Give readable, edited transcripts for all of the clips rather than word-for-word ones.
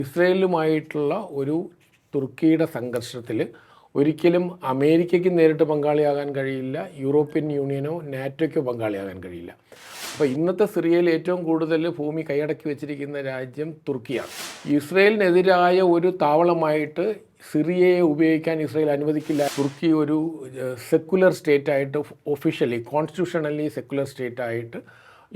ഇസ്രയേലുമായിട്ടുള്ള ഒരു തുർക്കിയുടെ സംഘർഷത്തിൽ ഒരിക്കലും അമേരിക്കയ്ക്ക് നേരിട്ട് പങ്കാളിയാകാൻ കഴിയില്ല, യൂറോപ്യൻ യൂണിയനോ നാറ്റോയ്ക്കോ പങ്കാളിയാകാൻ കഴിയില്ല. അപ്പോൾ ഇന്നത്തെ സിറിയയിൽ ഏറ്റവും കൂടുതൽ ഭൂമി കൈയടക്കി വെച്ചിരിക്കുന്ന രാജ്യം തുർക്കിയാണ്. ഇസ്രയേലിനെതിരായ ഒരു താവളമായിട്ട് സിറിയയെ ഉപയോഗിക്കാൻ ഇസ്രയേൽ അനുവദിക്കില്ല. തുർക്കി ഒരു സെക്കുലർ സ്റ്റേറ്റായിട്ട്, ഒഫീഷ്യലി കോൺസ്റ്റിറ്റ്യൂഷണലി സെക്കുലർ സ്റ്റേറ്റായിട്ട്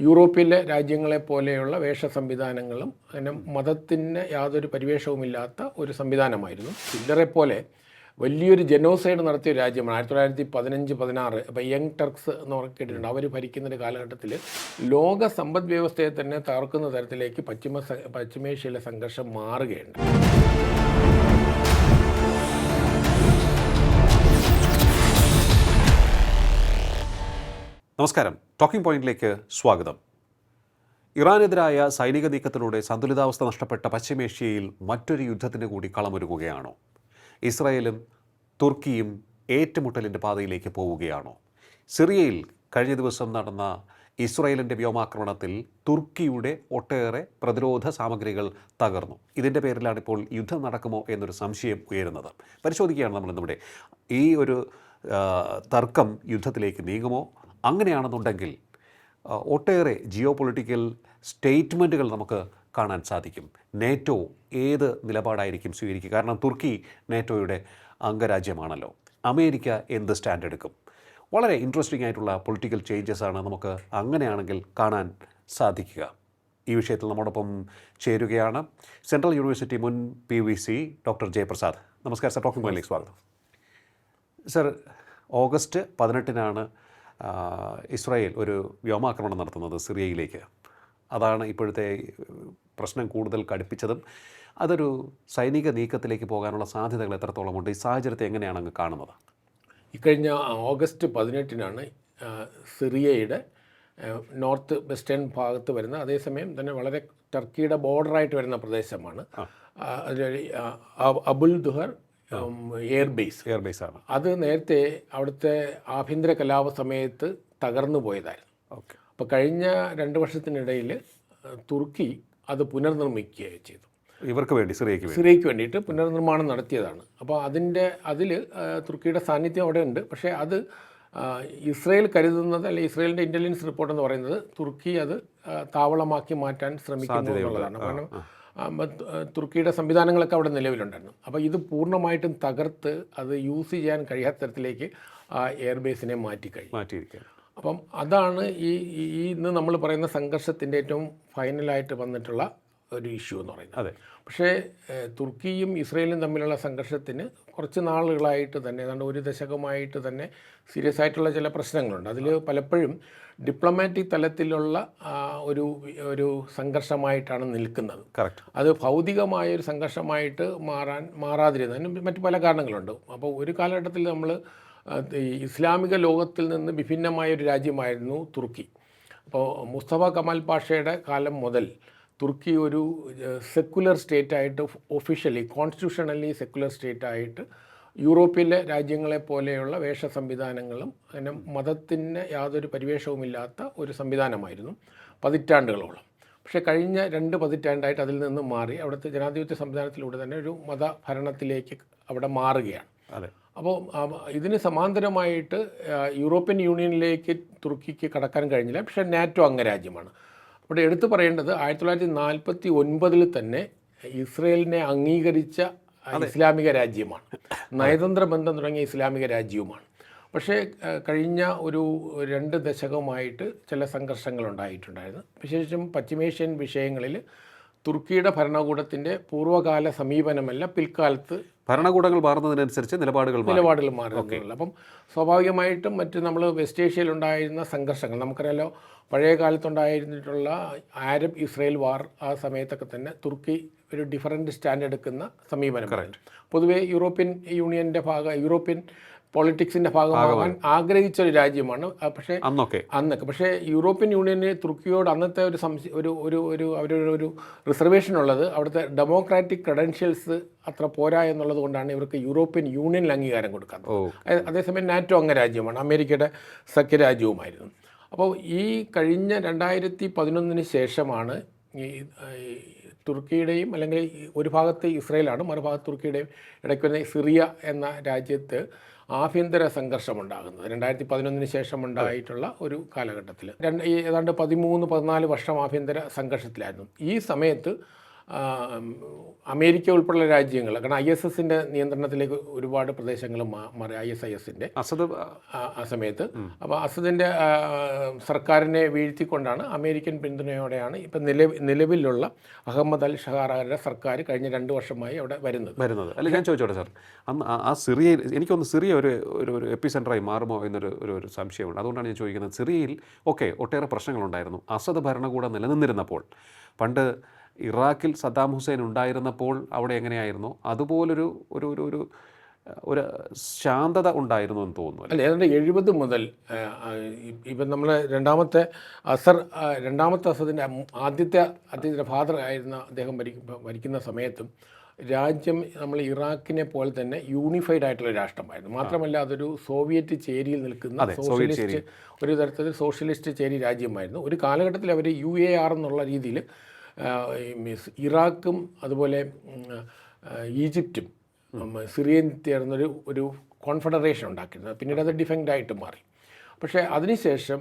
യൂറോപ്പിലെ രാജ്യങ്ങളെ പോലെയുള്ള വേഷ സംവിധാനങ്ങളും അങ്ങനെ മതത്തിന് യാതൊരു പരിവേഷവുമില്ലാത്ത ഒരു സംവിധാനമായിരുന്നു. ഹിറ്റ്ലറെ പോലെ വലിയൊരു ജനോസൈഡ് നടത്തിയ രാജ്യമാണ് 1915-16. അപ്പോൾ യങ് ടർക്സ് എന്ന് കേട്ടിട്ടുണ്ട്. അവർ ഭരിക്കുന്ന ഒരു കാലഘട്ടത്തിൽ ലോക സമ്പദ് വ്യവസ്ഥയെ തന്നെ തകർക്കുന്ന തരത്തിലേക്ക് പശ്ചിമേഷ്യയിലെ സംഘർഷം മാറുകയുണ്ട്. നമസ്കാരം. ടോക്കിംഗ് പോയിന്റിലേക്ക് സ്വാഗതം. ഇറാനെതിരായ സൈനിക നീക്കത്തിലൂടെ സന്തുലിതാവസ്ഥ നഷ്ടപ്പെട്ട പശ്ചിമേഷ്യയിൽ മറ്റൊരു യുദ്ധത്തിന് കൂടി കളമൊരുങ്ങുകയാണോ? ഇസ്രായേലും തുർക്കിയും ഏറ്റുമുട്ടലിൻ്റെ പാതയിലേക്ക് പോവുകയാണോ? സിറിയയിൽ കഴിഞ്ഞ ദിവസം നടന്ന ഇസ്രായേലിൻ്റെ വ്യോമാക്രമണത്തിൽ തുർക്കിയുടെ ഒട്ടേറെ പ്രതിരോധ സാമഗ്രികൾ തകർന്നു. ഇതിൻ്റെ പേരിലാണ് ഇപ്പോൾ യുദ്ധം നടക്കുമോ എന്നൊരു സംശയം ഉയരുന്നത്. പരിശോധിക്കുകയാണ് നമ്മളിന്നിവിടെ. ഈ ഒരു തർക്കം യുദ്ധത്തിലേക്ക് നീങ്ങുമോ? അങ്ങനെയാണെന്നുണ്ടെങ്കിൽ ഒട്ടേറെ ജിയോ പൊളിറ്റിക്കൽ സ്റ്റേറ്റ്മെൻറ്റുകൾ നമുക്ക് കാണാൻ സാധിക്കും. നേറ്റോ ഏത് നിലപാടായിരിക്കും സ്വീകരിക്കുക? കാരണം തുർക്കി നേറ്റോയുടെ അംഗരാജ്യമാണല്ലോ. അമേരിക്ക എന്ത് സ്റ്റാൻഡ് എടുക്കും? വളരെ ഇൻട്രസ്റ്റിംഗ് ആയിട്ടുള്ള പൊളിറ്റിക്കൽ ചേഞ്ചസാണ് നമുക്ക് അങ്ങനെയാണെങ്കിൽ കാണാൻ സാധിക്കുക. ഈ വിഷയത്തിൽ നമ്മോടൊപ്പം ചേരുകയാണ് സെൻട്രൽ യൂണിവേഴ്സിറ്റി മുൻ PVC ഡോക്ടർ ജയപ്രസാദ്. നമസ്കാരം സർ, ടോക്കിംഗ് പോയിന്റിലേക്ക് സ്വാഗതം. സർ, ഓഗസ്റ്റ് 18 ഇസ്രായേൽ ഒരു വ്യോമാക്രമണം നടത്തുന്നത് സിറിയയിലേക്ക്. അതാണ് ഇപ്പോഴത്തെ പ്രശ്നം കൂടുതൽ കടുപ്പിച്ചതും. അതൊരു സൈനിക നീക്കത്തിലേക്ക് പോകാനുള്ള സാധ്യതകൾ എത്രത്തോളമുണ്ട്? ഈ സാഹചര്യത്തെ എങ്ങനെയാണ് അങ്ങ് കാണുന്നത്? ഇക്കഴിഞ്ഞ ഓഗസ്റ്റ് 18 സിറിയയുടെ നോർത്ത് വെസ്റ്റേൺ ഭാഗത്ത് വരുന്ന, അതേസമയം തന്നെ വളരെ ടർക്കിയുടെ ബോർഡറായിട്ട് വരുന്ന പ്രദേശമാണ് അബുൽ ദുഹർ എയർബേസ് ആണ്. അത് നേരത്തെ അവിടുത്തെ ആഭ്യന്തര കലാപ സമയത്ത് തകർന്നു പോയതായിരുന്നു. ഓക്കെ. അപ്പോൾ കഴിഞ്ഞ 2 വർഷത്തിനിടയിൽ തുർക്കി അത് പുനർനിർമ്മിക്കുകയും ചെയ്തു. ഇവർക്ക് വേണ്ടി, സിറിയയ്ക്ക് വേണ്ടിയിട്ട് പുനർനിർമ്മാണം നടത്തിയതാണ്. അപ്പോൾ അതിൽ തുർക്കിയുടെ സാന്നിധ്യം അവിടെ ഉണ്ട്. പക്ഷേ അത് ഇസ്രയേൽ കരുതുന്നത്, അല്ലെങ്കിൽ ഇസ്രയേലിൻ്റെ ഇൻ്റലിജൻസ് റിപ്പോർട്ട് എന്ന് പറയുന്നത് തുർക്കി അത് താവളമാക്കി മാറ്റാൻ ശ്രമിക്കുന്നു എന്നുള്ളതാണ്. കാരണം തുർക്കിയുടെ സംവിധാനങ്ങളൊക്കെ അവിടെ നിലവിലുണ്ടായിരുന്നു. അപ്പോൾ ഇത് പൂർണ്ണമായിട്ടും തകർത്ത് അത് യൂസ് ചെയ്യാൻ കഴിയാത്ത തരത്തിലേക്ക് ആ എയർബേസിനെ മാറ്റിയിരിക്കുകയാണ്. അപ്പം അതാണ് ഈ ഇന്ന് നമ്മൾ പറയുന്ന സംഘർഷത്തിൻ്റെ ഏറ്റവും ഫൈനലായിട്ട് വന്നിട്ടുള്ള ഒരു ഇഷ്യൂ എന്ന് പറയുന്നത്. അതെ. പക്ഷേ തുർക്കിയും ഇസ്രയേലും തമ്മിലുള്ള സംഘർഷത്തിന് കുറച്ച് നാളുകളായിട്ട് തന്നെ, ഏതാണ്ട് 1 ദശകമായിട്ട് തന്നെ സീരിയസ് ആയിട്ടുള്ള ചില പ്രശ്നങ്ങളുണ്ട്. അതിൽ പലപ്പോഴും ഡിപ്ലോമാറ്റിക് തലത്തിലുള്ള ഒരു സംഘർഷമായിട്ടാണ് നിൽക്കുന്നത്. കറക്റ്റ്. അത് ഭൗതികമായ ഒരു സംഘർഷമായിട്ട് മാറാതിരുന്നതിന് മറ്റു പല കാരണങ്ങളുണ്ട്. അപ്പോൾ ഒരു കാലഘട്ടത്തിൽ നമ്മൾ ഇസ്ലാമിക ലോകത്തിൽ നിന്ന് വിഭിന്നമായ ഒരു രാജ്യമായിരുന്നു തുർക്കി. അപ്പോൾ മുസ്തഫ കമാൽ പാഷയുടെ കാലം മുതൽ തുർക്കി ഒരു സെക്കുലർ സ്റ്റേറ്റായിട്ട്, ഒഫീഷ്യലി കോൺസ്റ്റിറ്റ്യൂഷണലി സെക്കുലർ സ്റ്റേറ്റായിട്ട് യൂറോപ്പിലെ രാജ്യങ്ങളെ പോലെയുള്ള വേഷ സംവിധാനങ്ങളും അങ്ങനെ മതത്തിന് യാതൊരു പരിവേഷവുമില്ലാത്ത ഒരു സംവിധാനമായിരുന്നു പതിറ്റാണ്ടുകളോളം. പക്ഷേ കഴിഞ്ഞ 2 പതിറ്റാണ്ടായിട്ട് അതിൽ നിന്ന് മാറി അവിടുത്തെ ജനാധിപത്യ സംവിധാനത്തിലൂടെ തന്നെ ഒരു മതഭരണത്തിലേക്ക് അവിടെ മാറുകയാണ്. അതെ. അപ്പോൾ ഇതിന് സമാന്തരമായിട്ട് യൂറോപ്യൻ യൂണിയനിലേക്ക് തുർക്കിക്ക് കടക്കാൻ കഴിഞ്ഞില്ല. പക്ഷേ നാറ്റോ അംഗരാജ്യമാണ്. അവിടെ എടുത്തു പറയേണ്ടത് 1949 തന്നെ ഇസ്രയേലിനെ അംഗീകരിച്ച ഇസ്ലാമിക രാജ്യമാണ്. നയതന്ത്ര ബന്ധം തുടങ്ങിയ ഇസ്ലാമിക രാജ്യവുമാണ്. പക്ഷേ കഴിഞ്ഞ ഒരു 2 ദശകമായിട്ട് ചില സംഘർഷങ്ങൾ ഉണ്ടായിട്ടുണ്ടായിരുന്നു. വിശേഷിച്ചും പശ്ചിമേഷ്യൻ വിഷയങ്ങളിൽ തുർക്കിയുടെ ഭരണകൂടത്തിൻ്റെ പൂർവ്വകാല സമീപനമല്ല പിൽക്കാലത്ത് ഭരണകൂടങ്ങൾ മാറുന്നതിനനുസരിച്ച് നിലപാടുകൾ മാറുകയുള്ളൂ. അപ്പം സ്വാഭാവികമായിട്ടും നമ്മൾ വെസ്റ്റ് ഏഷ്യയിലുണ്ടായിരുന്ന സംഘർഷങ്ങൾ നമുക്കറിയാലോ. പഴയ കാലത്തുണ്ടായിരുന്നിട്ടുള്ള ആരബ് ഇസ്രയേൽ വാർ, ആ സമയത്തൊക്കെ തന്നെ തുർക്കി ഒരു ഡിഫറൻറ്റ് സ്റ്റാൻഡ് എടുക്കുന്ന സമീപനം. പൊതുവേ യൂറോപ്യൻ യൂണിയൻ്റെ യൂറോപ്യൻ പൊളിറ്റിക്സിൻ്റെ ഭാഗമാകാൻ ആഗ്രഹിച്ച ഒരു രാജ്യമാണ്. പക്ഷേ പക്ഷേ യൂറോപ്യൻ യൂണിയന് തുർക്കിയോട് അന്നത്തെ അവരൊരു റിസർവേഷൻ ഉള്ളത് അവിടുത്തെ ഡെമോക്രാറ്റിക് ക്രെഡൻഷ്യൽസ് അത്ര പോരാ എന്നുള്ളത് കൊണ്ടാണ് ഇവർക്ക് യൂറോപ്യൻ യൂണിയനിൽ അംഗീകാരം കൊടുക്കുന്നത്. അതേസമയം നാറ്റോ അംഗരാജ്യമാണ്, അമേരിക്കയുടെ സഖ്യരാജ്യവുമായിരുന്നു. അപ്പോൾ ഈ കഴിഞ്ഞ 2011 ശേഷമാണ് ഈ തുർക്കിയുടെയും അല്ലെങ്കിൽ ഒരു ഭാഗത്ത് ഇസ്രയേലാണ്, മറുഭാഗത്ത് തുർക്കിയുടെയും ഇടയ്ക്ക് വരുന്ന സിറിയ എന്ന രാജ്യത്ത് ആഭ്യന്തര സംഘർഷമുണ്ടാകുന്നത് 2011 ശേഷം ഉണ്ടായിട്ടുള്ള ഒരു കാലഘട്ടത്തിൽ ഏതാണ്ട് 13-14 വർഷം ആഭ്യന്തര സംഘർഷത്തിലായിരുന്നു. ഈ സമയത്ത് അമേരിക്ക ഉൾപ്പെടെയുള്ള രാജ്യങ്ങൾ, കാരണം ISSൻ്റെ നിയന്ത്രണത്തിലേക്ക് ഒരുപാട് പ്രദേശങ്ങൾ മാറി, ISISൻ്റെ അസദ് ആ സമയത്ത്. അപ്പോൾ അസദിൻ്റെ സർക്കാരിനെ വീഴ്ത്തിക്കൊണ്ടാണ് അമേരിക്കൻ പിന്തുണയോടെയാണ് ഇപ്പം നിലവിലുള്ള അഹമ്മദ് അൽ ഷഹാറിൻ്റെ സർക്കാർ കഴിഞ്ഞ 2 വർഷമായി അവിടെ വരുന്നത്. അല്ല, ഞാൻ ചോദിച്ചോട്ടെ സാർ, അന്ന് ആ സിറിയയിൽ എനിക്കൊന്ന് സിറിയ ഒരു ഒരു എപ്പി സെൻ്ററായി മാറുമോ എന്നൊരു സംശയമുണ്ട്. അതുകൊണ്ടാണ് ഞാൻ ചോദിക്കുന്നത്. സിറിയയിൽ ഒട്ടേറെ പ്രശ്നങ്ങളുണ്ടായിരുന്നു. അസദ് ഭരണകൂടം നിലനിന്നിരുന്നപ്പോൾ, പണ്ട് ഇറാഖിൽ സദ്ദാം ഹുസൈൻ ഉണ്ടായിരുന്നപ്പോൾ അവിടെ എങ്ങനെയായിരുന്നു അതുപോലൊരു ഒരു ഒരു ഒരു ഒരു ശാന്തത ഉണ്ടായിരുന്നു എന്ന് തോന്നുന്നു. അല്ല, ഏതാണ്ട് 70 മുതൽ ഇപ്പം നമ്മൾ രണ്ടാമത്തെ അസദിൻ്റെ അദ്ദേഹത്തിൻ്റെ ഫാദർ ആയിരുന്ന അദ്ദേഹം ഭരിക്കുന്ന സമയത്തും രാജ്യം നമ്മൾ ഇറാഖിനെ പോലെ തന്നെ യൂണിഫൈഡ് ആയിട്ടുള്ള രാഷ്ട്രമായിരുന്നു. മാത്രമല്ല അതൊരു സോവിയറ്റ് ചേരിയിൽ നിൽക്കുന്ന സോഷ്യലിസ്റ്റ്, ഒരു തരത്തിൽ സോഷ്യലിസ്റ്റ് ചേരി രാജ്യമായിരുന്നു. ഒരു കാലഘട്ടത്തിൽ അവർ UAR എന്നുള്ള രീതിയിൽ ഇറാഖും അതുപോലെ ഈജിപ്തും സിറിയയും ചേർന്നൊരു കോൺഫെഡറേഷൻ ഉണ്ടാക്കിയിരുന്നത്. പിന്നീട് അത് ഡിഫെൻഡായിട്ട് മാറി. പക്ഷേ അതിനുശേഷം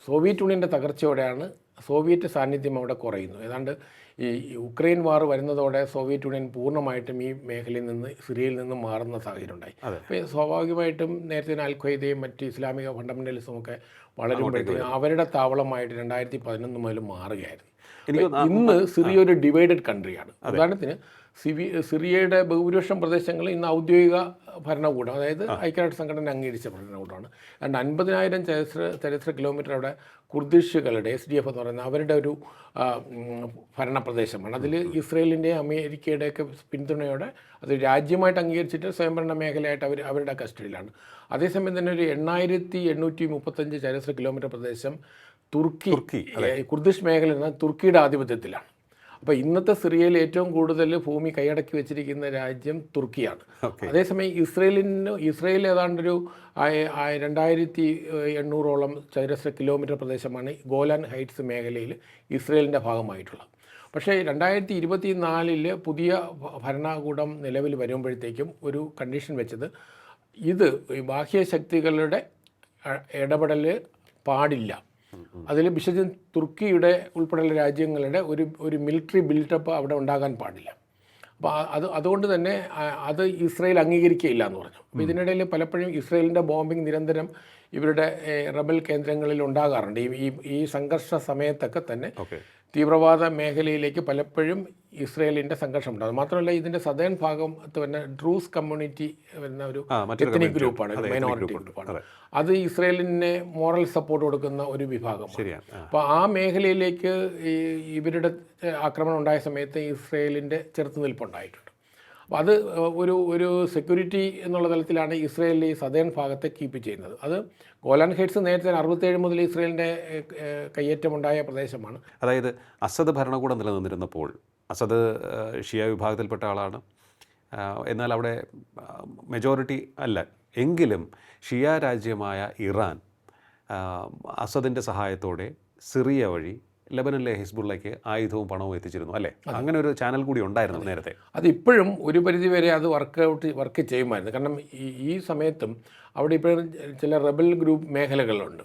സോവിയറ്റ് യൂണിയൻ്റെ തകർച്ചയോടെയാണ് സോവിയറ്റ് സാന്നിധ്യം അവിടെ കുറയുന്നു. ഏതാണ്ട് ഈ യുക്രൈൻ വാർ വരുന്നതോടെ സോവിയറ്റ് യൂണിയൻ പൂർണ്ണമായിട്ടും ഈ മേഖലയിൽ നിന്ന്, സിറിയയിൽ നിന്ന് മാറുന്ന സാഹചര്യം ഉണ്ടായി. അപ്പോൾ സ്വാഭാവികമായിട്ടും നേരത്തെ അൽ ഖ്വയ്ദയും മറ്റ് ഇസ്ലാമിക ഫണ്ടമെൻ്റലിസവും ഒക്കെ വളരുമ്പോഴത്തേക്കും അവരുടെ താവളമായിട്ട് 2011 മുതൽ മാറുകയായിരുന്നു. ഇന്ന് സിറിയ ഒരു ഡിവൈഡഡ് കൺട്രിയാണ്. ഉദാഹരണത്തിന് സിറിയയുടെ ബഹുഭൂരിപക്ഷം പ്രദേശങ്ങൾ ഇന്ന് ഔദ്യോഗിക ഭരണകൂടം, അതായത് ഐക്യരാഷ്ട്ര സംഘടന അംഗീകരിച്ച ഭരണകൂടമാണ്. 50,000 ചതുരശ്ര കിലോമീറ്റർ അവിടെ കുർദിഷുകളുടെ SDF എന്ന് പറയുന്ന അവരുടെ ഒരു ഭരണപ്രദേശമാണ്. അതിൽ ഇസ്രയേലിൻ്റെയും അമേരിക്കയുടെയൊക്കെ പിന്തുണയോടെ അത് രാജ്യമായിട്ട് അംഗീകരിച്ചിട്ട് സ്വയംഭരണ മേഖലയായിട്ട് അവരുടെ കസ്റ്റഡിയിലാണ്. അതേസമയം തന്നെ ഒരു 8,835 ചതുരശ്ര കിലോമീറ്റർ പ്രദേശം തുർക്കി കുർദിഷ് മേഖല എന്ന തുർക്കിയുടെ ആധിപത്യത്തിലാണ്. അപ്പോൾ ഇന്നത്തെ സിറിയയിൽ ഏറ്റവും കൂടുതൽ ഭൂമി കൈയടക്കി വെച്ചിരിക്കുന്ന രാജ്യം തുർക്കിയാണ്. അതേസമയം ഇസ്രയേൽ ഏതാണ്ടൊരു 2,800 ചതുരശ്ര കിലോമീറ്റർ പ്രദേശമാണ് ഗോലാൻ ഹൈറ്റ്സ് മേഖലയിൽ ഇസ്രയേലിൻ്റെ ഭാഗമായിട്ടുള്ളത്. പക്ഷേ 2024 പുതിയ ഭരണകൂടം നിലവിൽ വരുമ്പോഴത്തേക്കും ഒരു കണ്ടീഷൻ വെച്ചത്, ഇത് ബാഹ്യശക്തികളുടെ ഇടപെടൽ പാടില്ല. അതിൽ വിശേഷം തുർക്കിയുടെ ഉൾപ്പെടെയുള്ള രാജ്യങ്ങളുടെ ഒരു മിലിറ്ററി ബിൽഡപ്പ് അവിടെ ഉണ്ടാകാൻ പാടില്ല. അപ്പോൾ അതുകൊണ്ട് തന്നെ അത് ഇസ്രയേൽ അംഗീകരിക്കുകയില്ല എന്ന് പറഞ്ഞു. അപ്പോൾ ഇതിനിടയിൽ പലപ്പോഴും ഇസ്രയേലിൻ്റെ ബോംബിംഗ് നിരന്തരം ഇവരുടെ റബൽ കേന്ദ്രങ്ങളിൽ ഉണ്ടാകാറുണ്ട്. ഈ സംഘർഷ സമയത്തൊക്കെ തന്നെ തീവ്രവാദ മേഖലയിലേക്ക് പലപ്പോഴും ഇസ്രയേലിൻ്റെ സംഘർഷം ഉണ്ടാകും. മാത്രമല്ല ഇതിൻ്റെ സദേൺ ഭാഗത്ത് വരുന്ന ഡ്രൂസ് കമ്മ്യൂണിറ്റി വരുന്ന ഒരു എത്നിക് ഗ്രൂപ്പാണ്, മൈനോറിറ്റി ഗ്രൂപ്പാണ്. അത് ഇസ്രയേലിനെ മോറൽ സപ്പോർട്ട് കൊടുക്കുന്ന ഒരു വിഭാഗമാണ്. അപ്പോൾ ആ മേഖലയിലേക്ക് ഇവരുടെ ആക്രമണം ഉണ്ടായ സമയത്ത് ഇസ്രയേലിൻ്റെ ചെറുത്തുനിൽപ്പുണ്ടായിട്ടുണ്ട്. അപ്പോൾ അത് ഒരു സെക്യൂരിറ്റി എന്നുള്ള തലത്തിലാണ് ഇസ്രയേലിൽ ഈ സദേൺ ഭാഗത്തെ കീപ്പ് ചെയ്യുന്നത്. അത് ഗോലാൻ ഹൈറ്റ്സ് നേരത്തെ 67 മുതൽ ഇസ്രയേലിൻ്റെ കയ്യേറ്റമുണ്ടായ പ്രദേശമാണ്. അതായത് അസദ് ഭരണകൂടം നിലനിന്നിരുന്നപ്പോൾ, അസദ് ഷിയ വിഭാഗത്തിൽപ്പെട്ട ആളാണ്, എന്നാൽ അവിടെ മെജോറിറ്റി അല്ല എങ്കിലും ഷിയ രാജ്യമായ ഇറാൻ അസദിൻ്റെ സഹായത്തോടെ സിറിയ വഴി ലെബനനിലെ ഹിസ്ബുള്ളയ്ക്ക് ആയുധവും പണവും എത്തിച്ചിരുന്നു, അല്ലേ? അങ്ങനെ ഒരു ചാനൽ കൂടി ഉണ്ടായിരുന്നു നേരത്തെ. അതിപ്പോഴും ഒരു പരിധിവരെ അത് വർക്ക് ചെയ്യുമായിരുന്നു. കാരണം ഈ സമയത്തും അവിടെ ഇപ്പോഴും ചില റബൽ ഗ്രൂപ്പ് മേഖലകളുണ്ട്,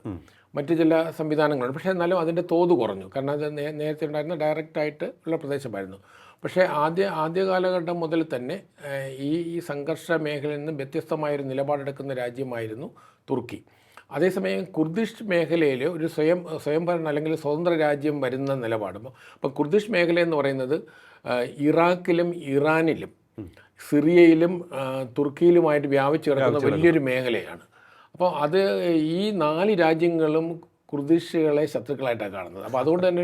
മറ്റു ചില സംവിധാനങ്ങളുണ്ട്. പക്ഷേ എന്നാലും അതിൻ്റെ തോത് കുറഞ്ഞു. കാരണം അത് നേരത്തെ ഉണ്ടായിരുന്ന ഡയറക്റ്റായിട്ട് ഉള്ള പ്രദേശമായിരുന്നു. പക്ഷേ ആദ്യ കാലഘട്ടം മുതൽ തന്നെ ഈ സംഘർഷ മേഖലയിൽ നിന്ന് വ്യത്യസ്തമായൊരു നിലപാടെടുക്കുന്ന രാജ്യമായിരുന്നു തുർക്കി. അതേസമയം കുർദിഷ് മേഖലയിൽ ഒരു സ്വയംഭരണ അല്ലെങ്കിൽ സ്വതന്ത്ര രാജ്യം വരുന്ന നിലപാടും. അപ്പോൾ കുർദിഷ് മേഖല എന്ന് പറയുന്നത് ഇറാഖിലും ഇറാനിലും സിറിയയിലും തുർക്കിയിലുമായിട്ട് വ്യാപിച്ചു കിടക്കുന്ന വലിയൊരു മേഖലയാണ്. അപ്പോൾ അത് ഈ 4 രാജ്യങ്ങളും കുർദിഷുകളെ ശത്രുക്കളായിട്ടാണ് കാണുന്നത്. അപ്പോൾ അതുകൊണ്ട് തന്നെ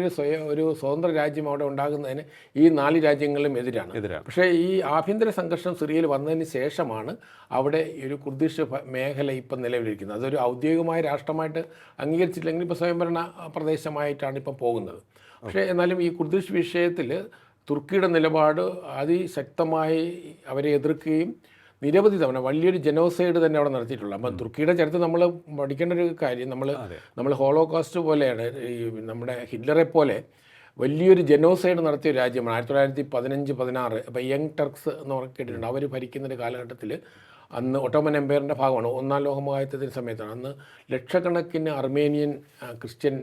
ഒരു സ്വതന്ത്ര രാജ്യം അവിടെ ഉണ്ടാകുന്നതിന് ഈ 4 രാജ്യങ്ങളിലും എതിരാണ്. പക്ഷേ ഈ ആഭ്യന്തര സംഘർഷം സിറിയയിൽ വന്നതിന് ശേഷമാണ് അവിടെ ഒരു കുർദിഷ് മേഖല ഇപ്പം നിലവിലിരിക്കുന്നത്. അതൊരു ഔദ്യോഗികമായ രാഷ്ട്രമായിട്ട് അംഗീകരിച്ചില്ലെങ്കിൽ ഇപ്പോൾ സ്വയംഭരണ പ്രദേശമായിട്ടാണ് ഇപ്പം പോകുന്നത്. പക്ഷേ എന്നാലും ഈ കുർദിഷ് വിഷയത്തിൽ തുർക്കിയുടെ നിലപാട് അതിശക്തമായി അവരെ എതിർക്കുകയും നിരവധി തവണ വലിയൊരു ജനോസൈഡ് തന്നെ അവിടെ നടത്തിയിട്ടുള്ളത്. അപ്പം തുർക്കിയുടെ ചരിത്രം നമ്മൾ പഠിക്കേണ്ട ഒരു കാര്യം, നമ്മൾ ഹോളോകോസ്റ്റ് പോലെയാണ്. ഈ നമ്മുടെ ഹിറ്റ്ലറെ പോലെ വലിയൊരു ജനോസൈഡ് നടത്തിയ ഒരു രാജ്യമാണ്. 1915-16 അപ്പോൾ യങ് ടർക്സ് എന്ന് കേട്ടിട്ടുണ്ട്. അവർ ഭരിക്കുന്ന ഒരു കാലഘട്ടത്തിൽ അന്ന് ഒട്ടോമൻ എംപയറിൻ്റെ ഭാഗമാണ്. ഒന്നാം ലോകമഹായുദ്ധത്തിന് സമയത്താണ്. അന്ന് ലക്ഷക്കണക്കിന് അർമേനിയൻ ക്രിസ്ത്യൻ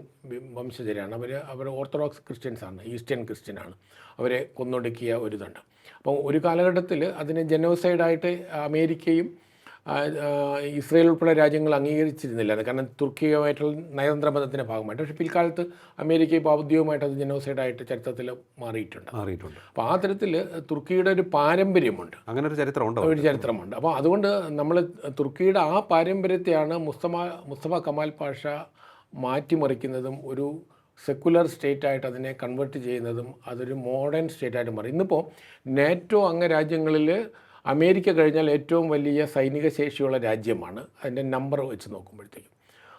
വംശജരാണ്. അവർ ഓർത്തഡോക്സ് ക്രിസ്ത്യൻസാണ്, ഈസ്റ്റേൺ ക്രിസ്ത്യനാണ്. അവരെ കൊന്നൊടുക്കിയ ഒരു ഇതുണ്ട്. അപ്പം ഒരു കാലഘട്ടത്തിൽ അതിന് ജനോസൈഡായിട്ട് അമേരിക്കയും ഇസ്രയേൽ ഉൾപ്പെടെ രാജ്യങ്ങൾ അംഗീകരിച്ചിരുന്നില്ല. കാരണം തുർക്കിയുമായിട്ടുള്ള നയതന്ത്ര ബന്ധത്തിൻ്റെ ഭാഗമായിട്ട്. പക്ഷേ പിൽക്കാലത്ത് അമേരിക്ക ഇപ്പോൾ ഔദ്യോഗികമായിട്ട് അത് ജനോസൈഡായിട്ട് ചരിത്രത്തിൽ മാറിയിട്ടുണ്ട്. അപ്പോൾ ആ തരത്തിൽ തുർക്കിയുടെ ഒരു പാരമ്പര്യമുണ്ട്, അങ്ങനെ ഒരു ചരിത്രമുണ്ട്. അപ്പോൾ അതുകൊണ്ട് നമ്മൾ തുർക്കിയുടെ ആ പാരമ്പര്യത്തെയാണ് മുസ്തഫ കമാൽ പാഷ മാറ്റിമറിക്കുന്നതും ഒരു സെക്കുലർ സ്റ്റേറ്റായിട്ട് അതിനെ കൺവേർട്ട് ചെയ്യുന്നതും അതൊരു മോഡേൺ സ്റ്റേറ്റായിട്ട് മാറി. ഇന്നിപ്പോൾ നാറ്റോ അംഗരാജ്യങ്ങളിൽ അമേരിക്ക കഴിഞ്ഞാൽ ഏറ്റവും വലിയ സൈനിക ശേഷിയുള്ള രാജ്യമാണ് അതിൻ്റെ നമ്പർ വെച്ച് നോക്കുമ്പോഴത്തേക്കും.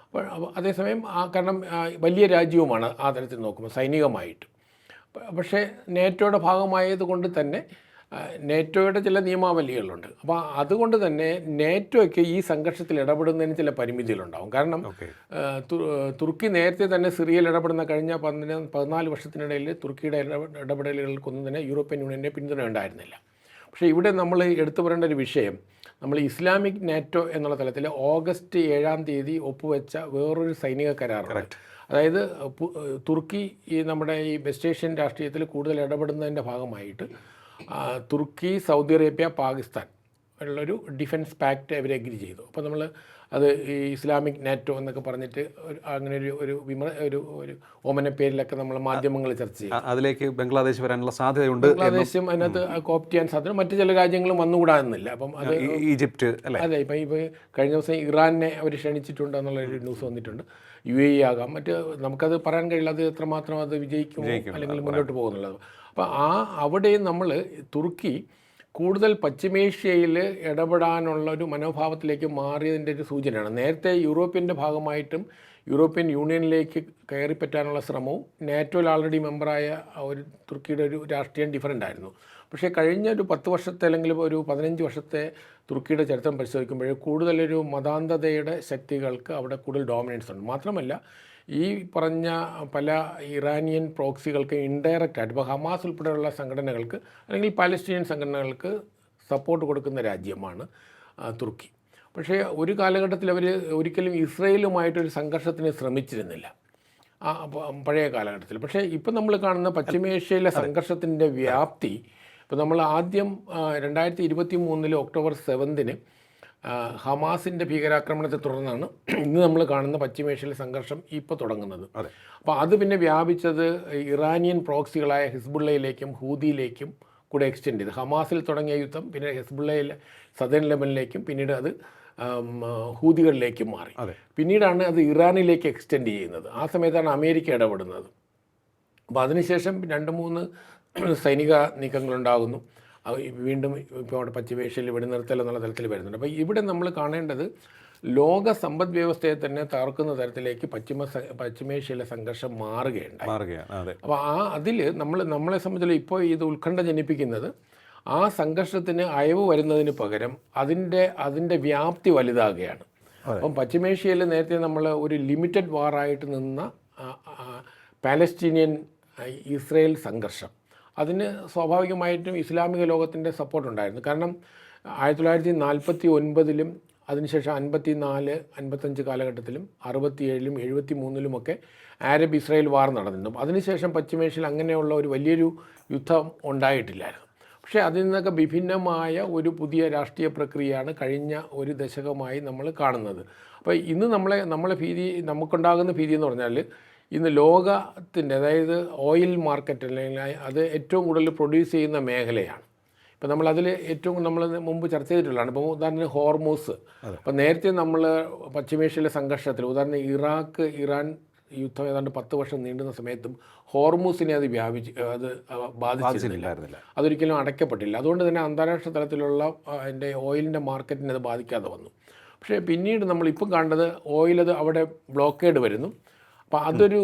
അപ്പോൾ അതേസമയം കാരണം വലിയ രാജ്യവുമാണ് ആ തരത്തിൽ നോക്കുമ്പോൾ സൈനികമായിട്ട്. പക്ഷേ നാറ്റോയുടെ ഭാഗമായത് കൊണ്ട് തന്നെ നാറ്റോയുടെ ചില നിയമാവലികളുണ്ട്. അപ്പോൾ അതുകൊണ്ട് തന്നെ നാറ്റോയ്ക്ക് ഈ സംഘർഷത്തിൽ ഇടപെടുന്നതിന് ചില പരിമിതികളുണ്ടാകും. കാരണം തുർക്കി നേരത്തെ തന്നെ സിറിയയിൽ ഇടപെടുന്ന കഴിഞ്ഞ 14 വർഷത്തിനിടയിൽ തുർക്കിയുടെ ഇടപെടലുകൾക്കൊന്നും തന്നെ യൂറോപ്യൻ യൂണിയൻ്റെ പിന്തുണ ഉണ്ടായിരുന്നില്ല. പക്ഷേ ഇവിടെ നമ്മൾ എടുത്തു പറയേണ്ട ഒരു വിഷയം, നമ്മൾ ഇസ്ലാമിക് നാറ്റോ എന്നുള്ള തലത്തിൽ ഓഗസ്റ്റ് 7-ാം തീയതി ഒപ്പുവെച്ച വേറൊരു സൈനിക കരാറുണ്ട്. അതായത് തുർക്കി നമ്മുടെ ഈ വെസ്റ്റ് ഏഷ്യൻ രാഷ്ട്രീയത്തിൽ കൂടുതൽ ഇടപെടുന്നതിൻ്റെ ഭാഗമായിട്ട് തുർക്കി, സൗദി അറേബ്യ, പാകിസ്ഥാൻ ഉള്ളൊരു ഡിഫൻസ് പാക്റ്റ് അവർ എഗ്രി ചെയ്തു. അപ്പോൾ നമ്മൾ അത് ഈ ഇസ്ലാമിക് നാറ്റോ എന്നൊക്കെ പറഞ്ഞിട്ട് അങ്ങനെ ഒരു ഒരു ഓമന പേരിലൊക്കെ നമ്മൾ മാധ്യമങ്ങൾ ചർച്ച ചെയ്യും. അതിലേക്ക് ബംഗ്ലാദേശ് വരാനുള്ള സാധ്യതയുണ്ട്. ബംഗ്ലാദേശും അതിനകത്ത് കോപ്റ്റ് ചെയ്യാൻ സാധ്യത, മറ്റു ചില രാജ്യങ്ങളും വന്നുകൂടാന്നില്ല. അപ്പം അത് ഈജിപ്റ്റ് അതെ, ഇപ്പോൾ കഴിഞ്ഞ ദിവസം ഇറാനെ അവർ ക്ഷണിച്ചിട്ടുണ്ട് എന്നുള്ളൊരു ന്യൂസ് വന്നിട്ടുണ്ട്. UAE ആകാം, മറ്റ് നമുക്കത് പറയാൻ കഴിയില്ല അത് എത്രമാത്രം അത് വിജയിക്കുമോ അല്ലെങ്കിൽ മുന്നോട്ട് പോകുന്നുള്ളത്. അപ്പോൾ അവിടെയും നമ്മൾ തുർക്കി കൂടുതൽ പശ്ചിമേഷ്യയിൽ ഇടപെടാനുള്ള ഒരു മനോഭാവത്തിലേക്ക് മാറിയതിൻ്റെ ഒരു സൂചനയാണ്. നേരത്തെ യൂറോപ്യൻ്റെ ഭാഗമായിട്ടും യൂറോപ്യൻ യൂണിയനിലേക്ക് കയറിപ്പറ്റാനുള്ള ശ്രമവും നാറ്റോയിൽ ആൾറെഡി മെമ്പറായ ഒരു തുർക്കിയുടെ ഒരു രാഷ്ട്രീയം ഡിഫറൻ്റ് ആയിരുന്നു. പക്ഷേ കഴിഞ്ഞ ഒരു 10 വർഷത്തെ അല്ലെങ്കിൽ ഒരു 15 വർഷത്തെ തുർക്കിയുടെ ചരിത്രം പരിശോധിക്കുമ്പോൾ കൂടുതലൊരു മതാന്ധതയുടെ ശക്തികൾക്ക് അവിടെ കൂടുതൽ ഡോമിനൻസ് ഉണ്ട്. മാത്രമല്ല ഈ പറഞ്ഞ പല ഇറാനിയൻ പ്രോക്സികൾക്ക് ഇൻഡയറക്റ്റായിട്ട് ഇപ്പോൾ ഹമാസ് ഉൾപ്പെടെയുള്ള സംഘടനകൾക്ക് അല്ലെങ്കിൽ പാലസ്തീനിയൻ സംഘടനകൾക്ക് സപ്പോർട്ട് കൊടുക്കുന്ന രാജ്യമാണ് തുർക്കി. പക്ഷേ ഒരു കാലഘട്ടത്തിൽ അവർ ഒരിക്കലും ഇസ്രയേലുമായിട്ടൊരു സംഘർഷത്തിന് ശ്രമിച്ചിരുന്നില്ല പഴയ കാലഘട്ടത്തിൽ. പക്ഷേ ഇപ്പം നമ്മൾ കാണുന്ന പശ്ചിമേഷ്യയിലെ സംഘർഷത്തിൻ്റെ വ്യാപ്തി, ഇപ്പോൾ നമ്മൾ ആദ്യം 2023 ഒക്ടോബർ 7 ഹമാസിൻ്റെ ഭീകരാക്രമണത്തെ തുടർന്നാണ് ഇന്ന് നമ്മൾ കാണുന്ന പശ്ചിമേഷ്യയിലെ സംഘർഷം ഇപ്പോൾ തുടങ്ങുന്നത്. അപ്പോൾ അത് പിന്നെ വ്യാപിച്ചത് ഇറാനിയൻ പ്രോക്സികളായ ഹിസ്ബുള്ളയിലേക്കും ഹൂതിയിലേക്കും കൂടെ എക്സ്റ്റെൻഡ് ചെയ്ത്. ഹമാസിൽ തുടങ്ങിയ യുദ്ധം പിന്നെ ഹിസ്ബുള്ളയിൽ സദേൺ ലെബനിലേക്കും പിന്നീട് അത് ഹൂതികളിലേക്കും മാറി. പിന്നീടാണ് അത് ഇറാനിലേക്ക് എക്സ്റ്റെൻഡ് ചെയ്യുന്നത്. ആ സമയത്താണ് അമേരിക്ക ഇടപെടുന്നത്. അപ്പോൾ അതിനുശേഷം 2-3 സൈനിക നീക്കങ്ങളുണ്ടാകുന്നു. വീണ്ടും ഇപ്പോൾ അവിടെ പശ്ചിമേഷ്യയിൽ വെടിനിർത്തൽ എന്നുള്ള തലത്തിൽ വരുന്നുണ്ട്. അപ്പോൾ ഇവിടെ നമ്മൾ കാണേണ്ടത് ലോക സമ്പദ് വ്യവസ്ഥയെ തന്നെ തകർക്കുന്ന തരത്തിലേക്ക് പശ്ചിമേഷ്യയിലെ സംഘർഷം മാറുകയാണ്. അപ്പോൾ അതിൽ നമ്മളെ സംബന്ധിച്ചുള്ള ഇപ്പോൾ ഇത് ഉത്കണ്ഠ ജനിപ്പിക്കുന്നത് ആ സംഘർഷത്തിന് അയവ് വരുന്നതിന് പകരം അതിൻ്റെ വ്യാപ്തി വലുതാകുകയാണ്. അപ്പം പശ്ചിമേഷ്യയിൽ നേരത്തെ നമ്മൾ ഒരു ലിമിറ്റഡ് വാറായിട്ട് നിന്ന പാലസ്തീനിയൻ ഇസ്രയേൽ സംഘർഷം, അതിന് സ്വാഭാവികമായിട്ടും ഇസ്ലാമിക ലോകത്തിൻ്റെ സപ്പോർട്ടുണ്ടായിരുന്നു. കാരണം 1949 അതിനുശേഷം 54, 55 കാലഘട്ടത്തിലും 67, 73 അറബ് ഇസ്രായേൽ വാർ നടന്നിരുന്നു. അതിനുശേഷം പശ്ചിമേഷ്യയിൽ അങ്ങനെയുള്ള ഒരു വലിയൊരു യുദ്ധം ഉണ്ടായിട്ടില്ലായിരുന്നു. പക്ഷേ അതിൽ നിന്നൊക്കെ വിഭിന്നമായ ഒരു പുതിയ രാഷ്ട്രീയ പ്രക്രിയയാണ് കഴിഞ്ഞ ഒരു ദശകമായി നമ്മൾ കാണുന്നത്. അപ്പോൾ ഇന്ന് നമുക്കുണ്ടാകുന്ന ഭീതി എന്ന് പറഞ്ഞാൽ ഇന്ന് ലോകത്തിൻ്റെ, അതായത് ഓയിൽ മാർക്കറ്റ് അല്ലെങ്കിൽ അത് ഏറ്റവും കൂടുതൽ പ്രൊഡ്യൂസ് ചെയ്യുന്ന മേഖലയാണ്. ഇപ്പോൾ നമ്മളതിൽ നമ്മൾ മുമ്പ് ചർച്ച ചെയ്തിട്ടുള്ളതാണ്. ഇപ്പോൾ ഉദാഹരണത്തിന് ഹോർമൂസ്. അപ്പോൾ നേരത്തെ നമ്മൾ പശ്ചിമേഷ്യയിലെ സംഘർഷത്തിൽ ഉദാഹരണം ഇറാൻ യുദ്ധം ഏതാണ്ട് 10 വർഷം നീണ്ടുന്ന സമയത്തും ഹോർമൂസിനെ അത് ബാധിച്ചിരുന്നില്ല, അതൊരിക്കലും അടയ്ക്കപ്പെട്ടില്ല. അതുകൊണ്ട് തന്നെ അന്താരാഷ്ട്ര തലത്തിലുള്ള അതിൻ്റെ ഓയിലിൻ്റെ മാർക്കറ്റിനെ അത് ബാധിക്കാതെ വന്നു. പക്ഷേ പിന്നീട് നമ്മളിപ്പം കാണുന്നത് ഓയിലത് അവിടെ ബ്ലോക്കേഡ് വരുന്നു. അപ്പോൾ അതൊരു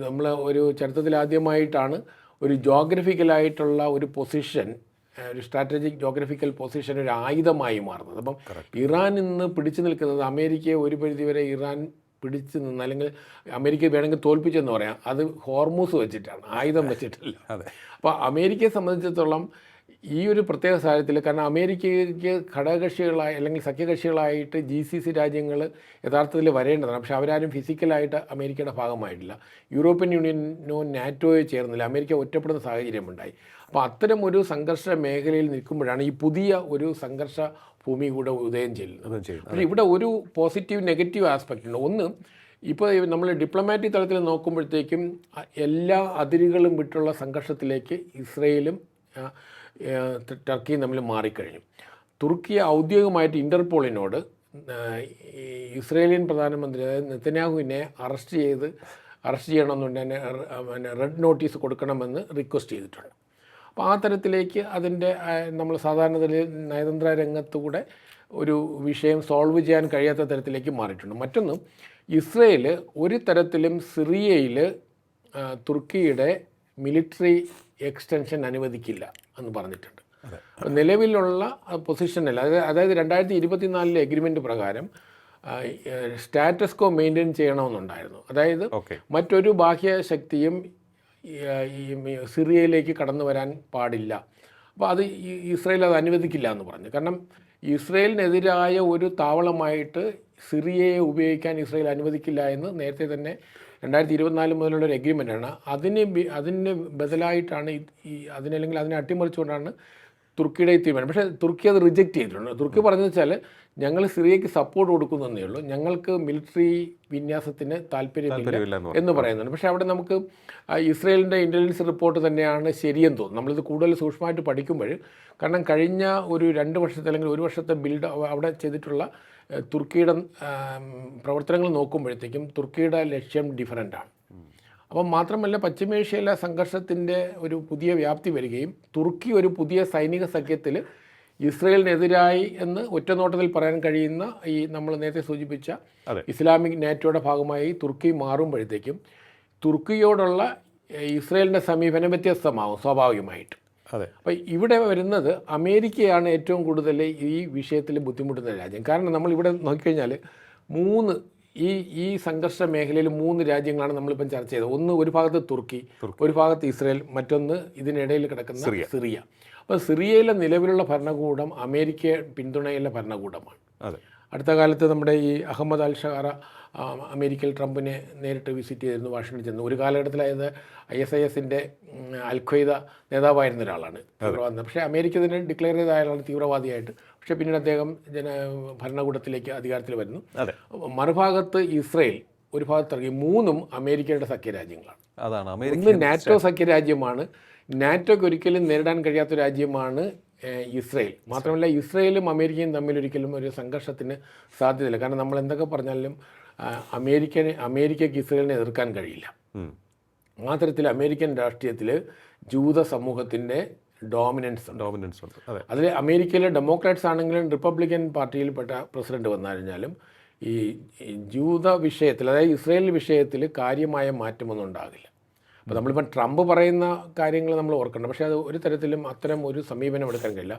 നമ്മൾ ഒരു ചരിത്രത്തിൽ ആദ്യമായിട്ടാണ് ഒരു ജോഗ്രഫിക്കലായിട്ടുള്ള ഒരു പൊസിഷൻ, ഒരു സ്ട്രാറ്റജിക് ജോഗ്രഫിക്കൽ പൊസിഷൻ ഒരു ആയുധമായി മാറുന്നത്. അപ്പം ഇറാൻ ഇന്ന് പിടിച്ചു നിൽക്കുന്നത് അമേരിക്കയെ ഒരു പരിധിവരെ ഇറാൻ പിടിച്ചു നിന്ന്, അല്ലെങ്കിൽ അമേരിക്ക വേണമെങ്കിൽ തോൽപ്പിച്ചെന്ന് പറയാം, അത് ഹോർമൂസ് വെച്ചിട്ടാണ്, ആയുധം വെച്ചിട്ടല്ല. അപ്പോൾ അമേരിക്കയെ സംബന്ധിച്ചിടത്തോളം ഈ ഒരു പ്രത്യേക സാഹചര്യത്തിൽ, കാരണം അമേരിക്കയ്ക്ക് ഘടകകക്ഷികളായി അല്ലെങ്കിൽ സഖ്യകക്ഷികളായിട്ട് GCC രാജ്യങ്ങൾ യഥാർത്ഥത്തിൽ വരേണ്ടതാണ്. പക്ഷേ അവരാരും ഫിസിക്കലായിട്ട് അമേരിക്കയുടെ ഭാഗമായിട്ടില്ല. യൂറോപ്യൻ യൂണിയനോ നാറ്റോയോ ചേർന്നില്ല. അമേരിക്ക ഒറ്റപ്പെടുന്ന സാഹചര്യമുണ്ടായി. അപ്പോൾ അത്തരം ഒരു സംഘർഷ മേഖലയിൽ നിൽക്കുമ്പോഴാണ് ഈ പുതിയ ഒരു സംഘർഷ ഭൂമി കൂടെ ഉദയം ചെയ്യുന്നത്. പക്ഷേ ഇവിടെ ഒരു പോസിറ്റീവ് നെഗറ്റീവ് ആസ്പെക്റ്റ് ഉണ്ട്. ഒന്ന്, ഇപ്പോൾ നമ്മൾ ഡിപ്ലോമാറ്റിക് തലത്തിൽ നോക്കുമ്പോഴത്തേക്കും എല്ലാ അതിരുകളും വിട്ടുള്ള സംഘർഷത്തിലേക്ക് ഇസ്രയേലും ടർക്കിയും തമ്മിൽ മാറിക്കഴിഞ്ഞു. തുർക്കി ഔദ്യോഗികമായിട്ട് ഇൻ്റർപോളിനോട് ഇസ്രേലിയൻ പ്രധാനമന്ത്രി, അതായത് നെതന്യാഹുവിനെ അറസ്റ്റ് ചെയ്യണമെന്നുണ്ടെങ്കിൽ റെഡ് നോട്ടീസ് കൊടുക്കണമെന്ന് റിക്വസ്റ്റ് ചെയ്തിട്ടുണ്ട്. അപ്പോൾ ആ തരത്തിലേക്ക് അതിൻ്റെ നമ്മൾ സാധാരണ നയതന്ത്ര രംഗത്തുകൂടെ ഒരു വിഷയം സോൾവ് ചെയ്യാൻ കഴിയാത്ത തരത്തിലേക്ക് മാറിയിട്ടുണ്ട്. മറ്റൊന്ന്, ഇസ്രയേൽ ഒരു തരത്തിലും സിറിയയിൽ തുർക്കിയുടെ മിലിറ്ററി എക്സ്റ്റൻഷൻ അനുവദിക്കില്ല എന്ന് പറഞ്ഞിട്ടുണ്ട്. നിലവിലുള്ള പൊസിഷനിൽ, അതായത് 2024 എഗ്രിമെൻ്റ് പ്രകാരം സ്റ്റാറ്റസ് കോ മെയിൻറ്റെയിൻ ചെയ്യണമെന്നുണ്ടായിരുന്നു. അതായത് മറ്റൊരു ബാഹ്യശക്തിയും സിറിയയിലേക്ക് കടന്നു വരാൻ പാടില്ല. അപ്പോൾ അത് ഇസ്രയേൽ അത് അനുവദിക്കില്ല എന്ന് പറഞ്ഞു. കാരണം ഇസ്രയേലിനെതിരായ ഒരു താവളമായിട്ട് സിറിയയെ ഉപയോഗിക്കാൻ ഇസ്രയേൽ അനുവദിക്കില്ല എന്ന് നേരത്തെ തന്നെ 2024 മുതലുള്ള ഒരു എഗ്രിമെൻ്റാണ്. അതിന് ബദലായിട്ടാണ് അതിനല്ലെങ്കിൽ അതിനെ അട്ടിമറിച്ചുകൊണ്ടാണ് തുർക്കിയുടെ ഈ തീരുമാനം. പക്ഷേ തുർക്കി അത് റിജക്റ്റ് ചെയ്തിട്ടുണ്ട്. തുർക്കി പറഞ്ഞതെന്ന് വെച്ചാൽ, ഞങ്ങൾ സിറിയയ്ക്ക് സപ്പോർട്ട് കൊടുക്കുന്നതേ ഉള്ളൂ, ഞങ്ങൾക്ക് മിലിറ്ററി വിന്യാസത്തിന് താല്പര്യമില്ല എന്ന് പറയുന്നുണ്ട്. പക്ഷേ അവിടെ നമുക്ക് ഇസ്രയേലിൻ്റെ ഇൻ്റലിജൻസ് റിപ്പോർട്ട് തന്നെയാണ് ശരിയെന്ന് തോന്നുന്നു. നമ്മളിത് കൂടുതൽ സൂക്ഷ്മമായിട്ട് പഠിക്കുമ്പോൾ, കാരണം കഴിഞ്ഞ ഒരു 2 വർഷത്തെ അല്ലെങ്കിൽ 1 വർഷത്തെ ബിൽഡ് അവിടെ ചെയ്തിട്ടുള്ള തുർക്കിയുടെ പ്രവർത്തനങ്ങൾ നോക്കുമ്പോഴത്തേക്കും തുർക്കിയുടെ ലക്ഷ്യം ഡിഫറൻ്റാണ്. അപ്പം മാത്രമല്ല, പശ്ചിമേഷ്യയിലെ സംഘർഷത്തിൻ്റെ ഒരു പുതിയ വ്യാപ്തി വരികയും തുർക്കി ഒരു പുതിയ സൈനിക സഖ്യത്തിൽ ഇസ്രയേലിനെതിരായി എന്ന് ഒറ്റനോട്ടത്തിൽ പറയാൻ കഴിയുന്ന ഈ നമ്മൾ നേരത്തെ സൂചിപ്പിച്ച ഇസ്ലാമിക് നാറ്റോയുടെ ഭാഗമായി തുർക്കി മാറുമ്പോഴത്തേക്കും തുർക്കിയോടുള്ള ഇസ്രയേലിൻ്റെ സമീപനം വ്യത്യസ്തമാകും സ്വാഭാവികമായിട്ട്. അപ്പോൾ ഇവിടെ വരുന്നത് അമേരിക്കയാണ് ഏറ്റവും കൂടുതൽ ഈ വിഷയത്തിൽ ബുദ്ധിമുട്ടുന്ന രാജ്യം. കാരണം നമ്മളിവിടെ നോക്കിക്കഴിഞ്ഞാൽ ഈ സംഘർഷ മേഖലയിൽ 3 രാജ്യങ്ങളാണ് നമ്മളിപ്പം ചർച്ച ചെയ്തത്. ഒന്ന്, ഒരു ഭാഗത്ത് തുർക്കി, ഒരു ഭാഗത്ത് ഇസ്രയേൽ, മറ്റൊന്ന് ഇതിനിടയിൽ കിടക്കുന്ന സിറിയ. അപ്പോൾ സിറിയയിലെ നിലവിലുള്ള ഭരണകൂടം അമേരിക്ക പിന്തുണയുള്ള ഭരണകൂടമാണ്. അടുത്ത കാലത്ത് നമ്മുടെ ഈ അഹമ്മദ് അൽ ഷാറ അമേരിക്കയിൽ ട്രംപിനെ നേരിട്ട് വിസിറ്റ് ചെയ്തിരുന്നു, വാഷിംഗ്ടണിൽ ചെന്നു. ഒരു കാലഘട്ടത്തിലായത് ISIS-ൻ്റെ അൽ-ഖ്വയ്ദ നേതാവായിരുന്ന ഒരാളാണ്, തീവ്രവാദി. പക്ഷേ അമേരിക്ക തന്നെ ഡിക്ലെയർ ചെയ്ത ആളാണ് തീവ്രവാദിയായിട്ട്. പക്ഷേ പിന്നീട് അദ്ദേഹം ഭരണകൂടത്തിലേക്ക് അധികാരത്തിൽ വരുന്നു. മറുഭാഗത്ത് ഇസ്രയേൽ, ഒരു ഭാഗത്ത് ഇറങ്ങി. 3ഉം അമേരിക്കയുടെ സഖ്യരാജ്യങ്ങളാണ്. ഒന്ന് നാറ്റോ സഖ്യരാജ്യമാണ്. നാറ്റോയ്ക്ക് ഒരിക്കലും നേരിടാൻ കഴിയാത്ത രാജ്യമാണ് ഇസ്രയേൽ. മാത്രമല്ല, ഇസ്രയേലും അമേരിക്കയും തമ്മിലൊരിക്കലും ഒരു സംഘർഷത്തിന് സാധ്യതയില്ല. കാരണം നമ്മൾ എന്തൊക്കെ പറഞ്ഞാലും അമേരിക്കയ്ക്ക് ഇസ്രയേലിനെ എതിർക്കാൻ കഴിയില്ല. ആ തരത്തിൽ അമേരിക്കൻ രാഷ്ട്രീയത്തിൽ ജൂത സമൂഹത്തിൻ്റെ ഡോമിനൻസ് ഉണ്ട്. അതിൽ അമേരിക്കയിലെ ഡെമോക്രാറ്റ്സ് ആണെങ്കിലും റിപ്പബ്ലിക്കൻ പാർട്ടിയിൽപ്പെട്ട പ്രസിഡന്റ് വന്നു കഴിഞ്ഞാലും ഈ ജൂത വിഷയത്തിൽ, അതായത് ഇസ്രയേൽ വിഷയത്തിൽ കാര്യമായ മാറ്റമൊന്നും ഉണ്ടാകില്ല. അപ്പോൾ നമ്മളിപ്പം ട്രംപ് പറയുന്ന കാര്യങ്ങൾ നമ്മൾ ഓർക്കണം. പക്ഷേ അത് ഒരു തരത്തിലും അത്തരം ഒരു സമീപനം എടുക്കാൻ കഴിയില്ല.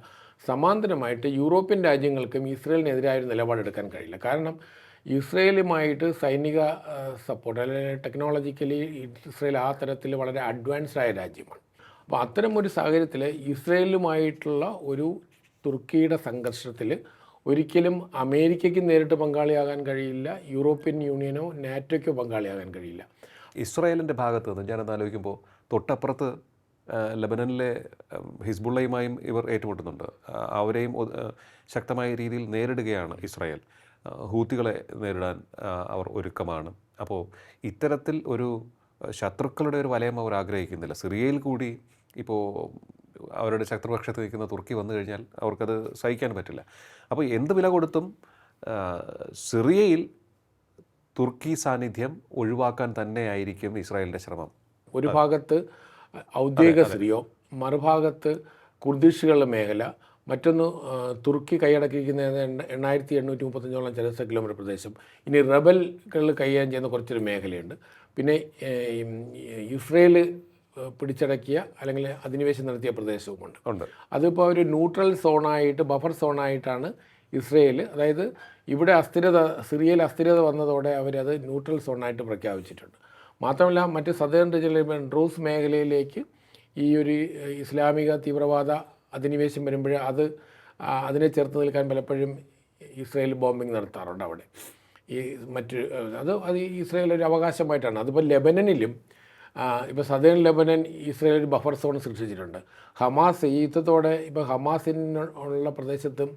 സമാന്തരമായിട്ട് യൂറോപ്യൻ രാജ്യങ്ങൾക്കും ഇസ്രയേലിനെതിരായ ഒരു നിലപാടെടുക്കാൻ കഴിയില്ല. കാരണം ഇസ്രയേലുമായിട്ട് സൈനിക സപ്പോർട്ട്, അല്ലെങ്കിൽ ടെക്നോളജിക്കലി ഇസ്രയേൽ ആ തരത്തിൽ വളരെ അഡ്വാൻസ്ഡ് ആയ രാജ്യമാണ്. അപ്പോൾ അത്തരം ഒരു സാഹചര്യത്തിൽ ഇസ്രയേലുമായിട്ടുള്ള ഒരു തുർക്കിയുടെ സംഘർഷത്തിൽ ഒരിക്കലും അമേരിക്കയ്ക്ക് നേരിട്ട് പങ്കാളിയാകാൻ കഴിയില്ല, യൂറോപ്യൻ യൂണിയനോ നാറ്റോയ്ക്കോ പങ്കാളിയാകാൻ കഴിയില്ല. ഇസ്രായേലിൻ്റെ ഭാഗത്ത് നിന്ന് ഞാനത് ആലോചിക്കുമ്പോൾ, തൊട്ടപ്പുറത്ത് ലബനനിലെ ഹിസ്ബുള്ളയുമായും ഇവർ ഏറ്റുമുട്ടുന്നുണ്ട്. അവരെയും ശക്തമായ രീതിയിൽ നേരിടുകയാണ് ഇസ്രായേൽ. ഹൂത്തികളെ നേരിടാൻ അവർ ഒരുക്കമാണ്. അപ്പോൾ ഇത്തരത്തിൽ ഒരു ശത്രുക്കളുടെ ഒരു വലയം അവർ ആഗ്രഹിക്കുന്നില്ല. സിറിയയിൽ കൂടി ഇപ്പോൾ അവരുടെ ശത്രുപക്ഷത്ത് നിൽക്കുന്ന തുർക്കി വന്നു കഴിഞ്ഞാൽ അവർക്കത് സഹിക്കാൻ പറ്റില്ല. അപ്പോൾ എന്ത് വില കൊടുത്തും സിറിയയിൽ തുർക്കി സാന്നിധ്യം ഒഴിവാക്കാൻ തന്നെയായിരിക്കും ഇസ്രായേലിൻ്റെ ശ്രമം. ഒരു ഭാഗത്ത് ഔദ്യോഗിക സിറിയോ, മറുഭാഗത്ത് കുർദിഷുകളുടെ മേഖല, മറ്റൊന്ന് തുർക്കി കൈയടക്കിയിരിക്കുന്ന 8835 ചതുരശ്ര കിലോമീറ്റർ പ്രദേശം. ഇനി റബലുകൾ കൈകാര്യം ചെയ്യുന്ന കുറച്ചൊരു മേഖലയുണ്ട്. പിന്നെ ഇസ്രയേൽ പിടിച്ചടക്കിയ അല്ലെങ്കിൽ അധിനിവേശം നടത്തിയ പ്രദേശവുമുണ്ട്. അതിപ്പോൾ ഒരു ന്യൂട്രൽ സോണായിട്ട്, ബഫർ സോണായിട്ടാണ് ഇസ്രയേൽ, അതായത് ഇവിടെ സിറിയയിൽ അസ്ഥിരത വന്നതോടെ അവരത് ന്യൂട്രൽ സോണായിട്ട് പ്രഖ്യാപിച്ചിട്ടുണ്ട്. മാത്രമല്ല മറ്റ് സദേൺ റീജിയനിലെ ഡ്രൂസ് മേഖലയിലേക്ക് ഈ ഒരു ഇസ്ലാമിക തീവ്രവാദ അധിനിവേശം വരുമ്പോൾ അതിനെ ചെറുത്ത് നിൽക്കാൻ പലപ്പോഴും ഇസ്രയേൽ ബോംബിംഗ് നടത്താറുണ്ട് അവിടെ. ഈ അത് ഇസ്രയേൽ ഒരു അവകാശമായിട്ടാണ്. അതിപ്പോൾ ലെബനനിലും ഇപ്പോൾ സദേൺ ലെബനൻ ഇസ്രയേൽ ഒരു ബഫർ സോൺ സൃഷ്ടിച്ചിട്ടുണ്ട്. ഹമാസ് ഈ യുദ്ധത്തോടെ ഇപ്പോൾ ഹമാസിനുള്ള പ്രദേശത്തും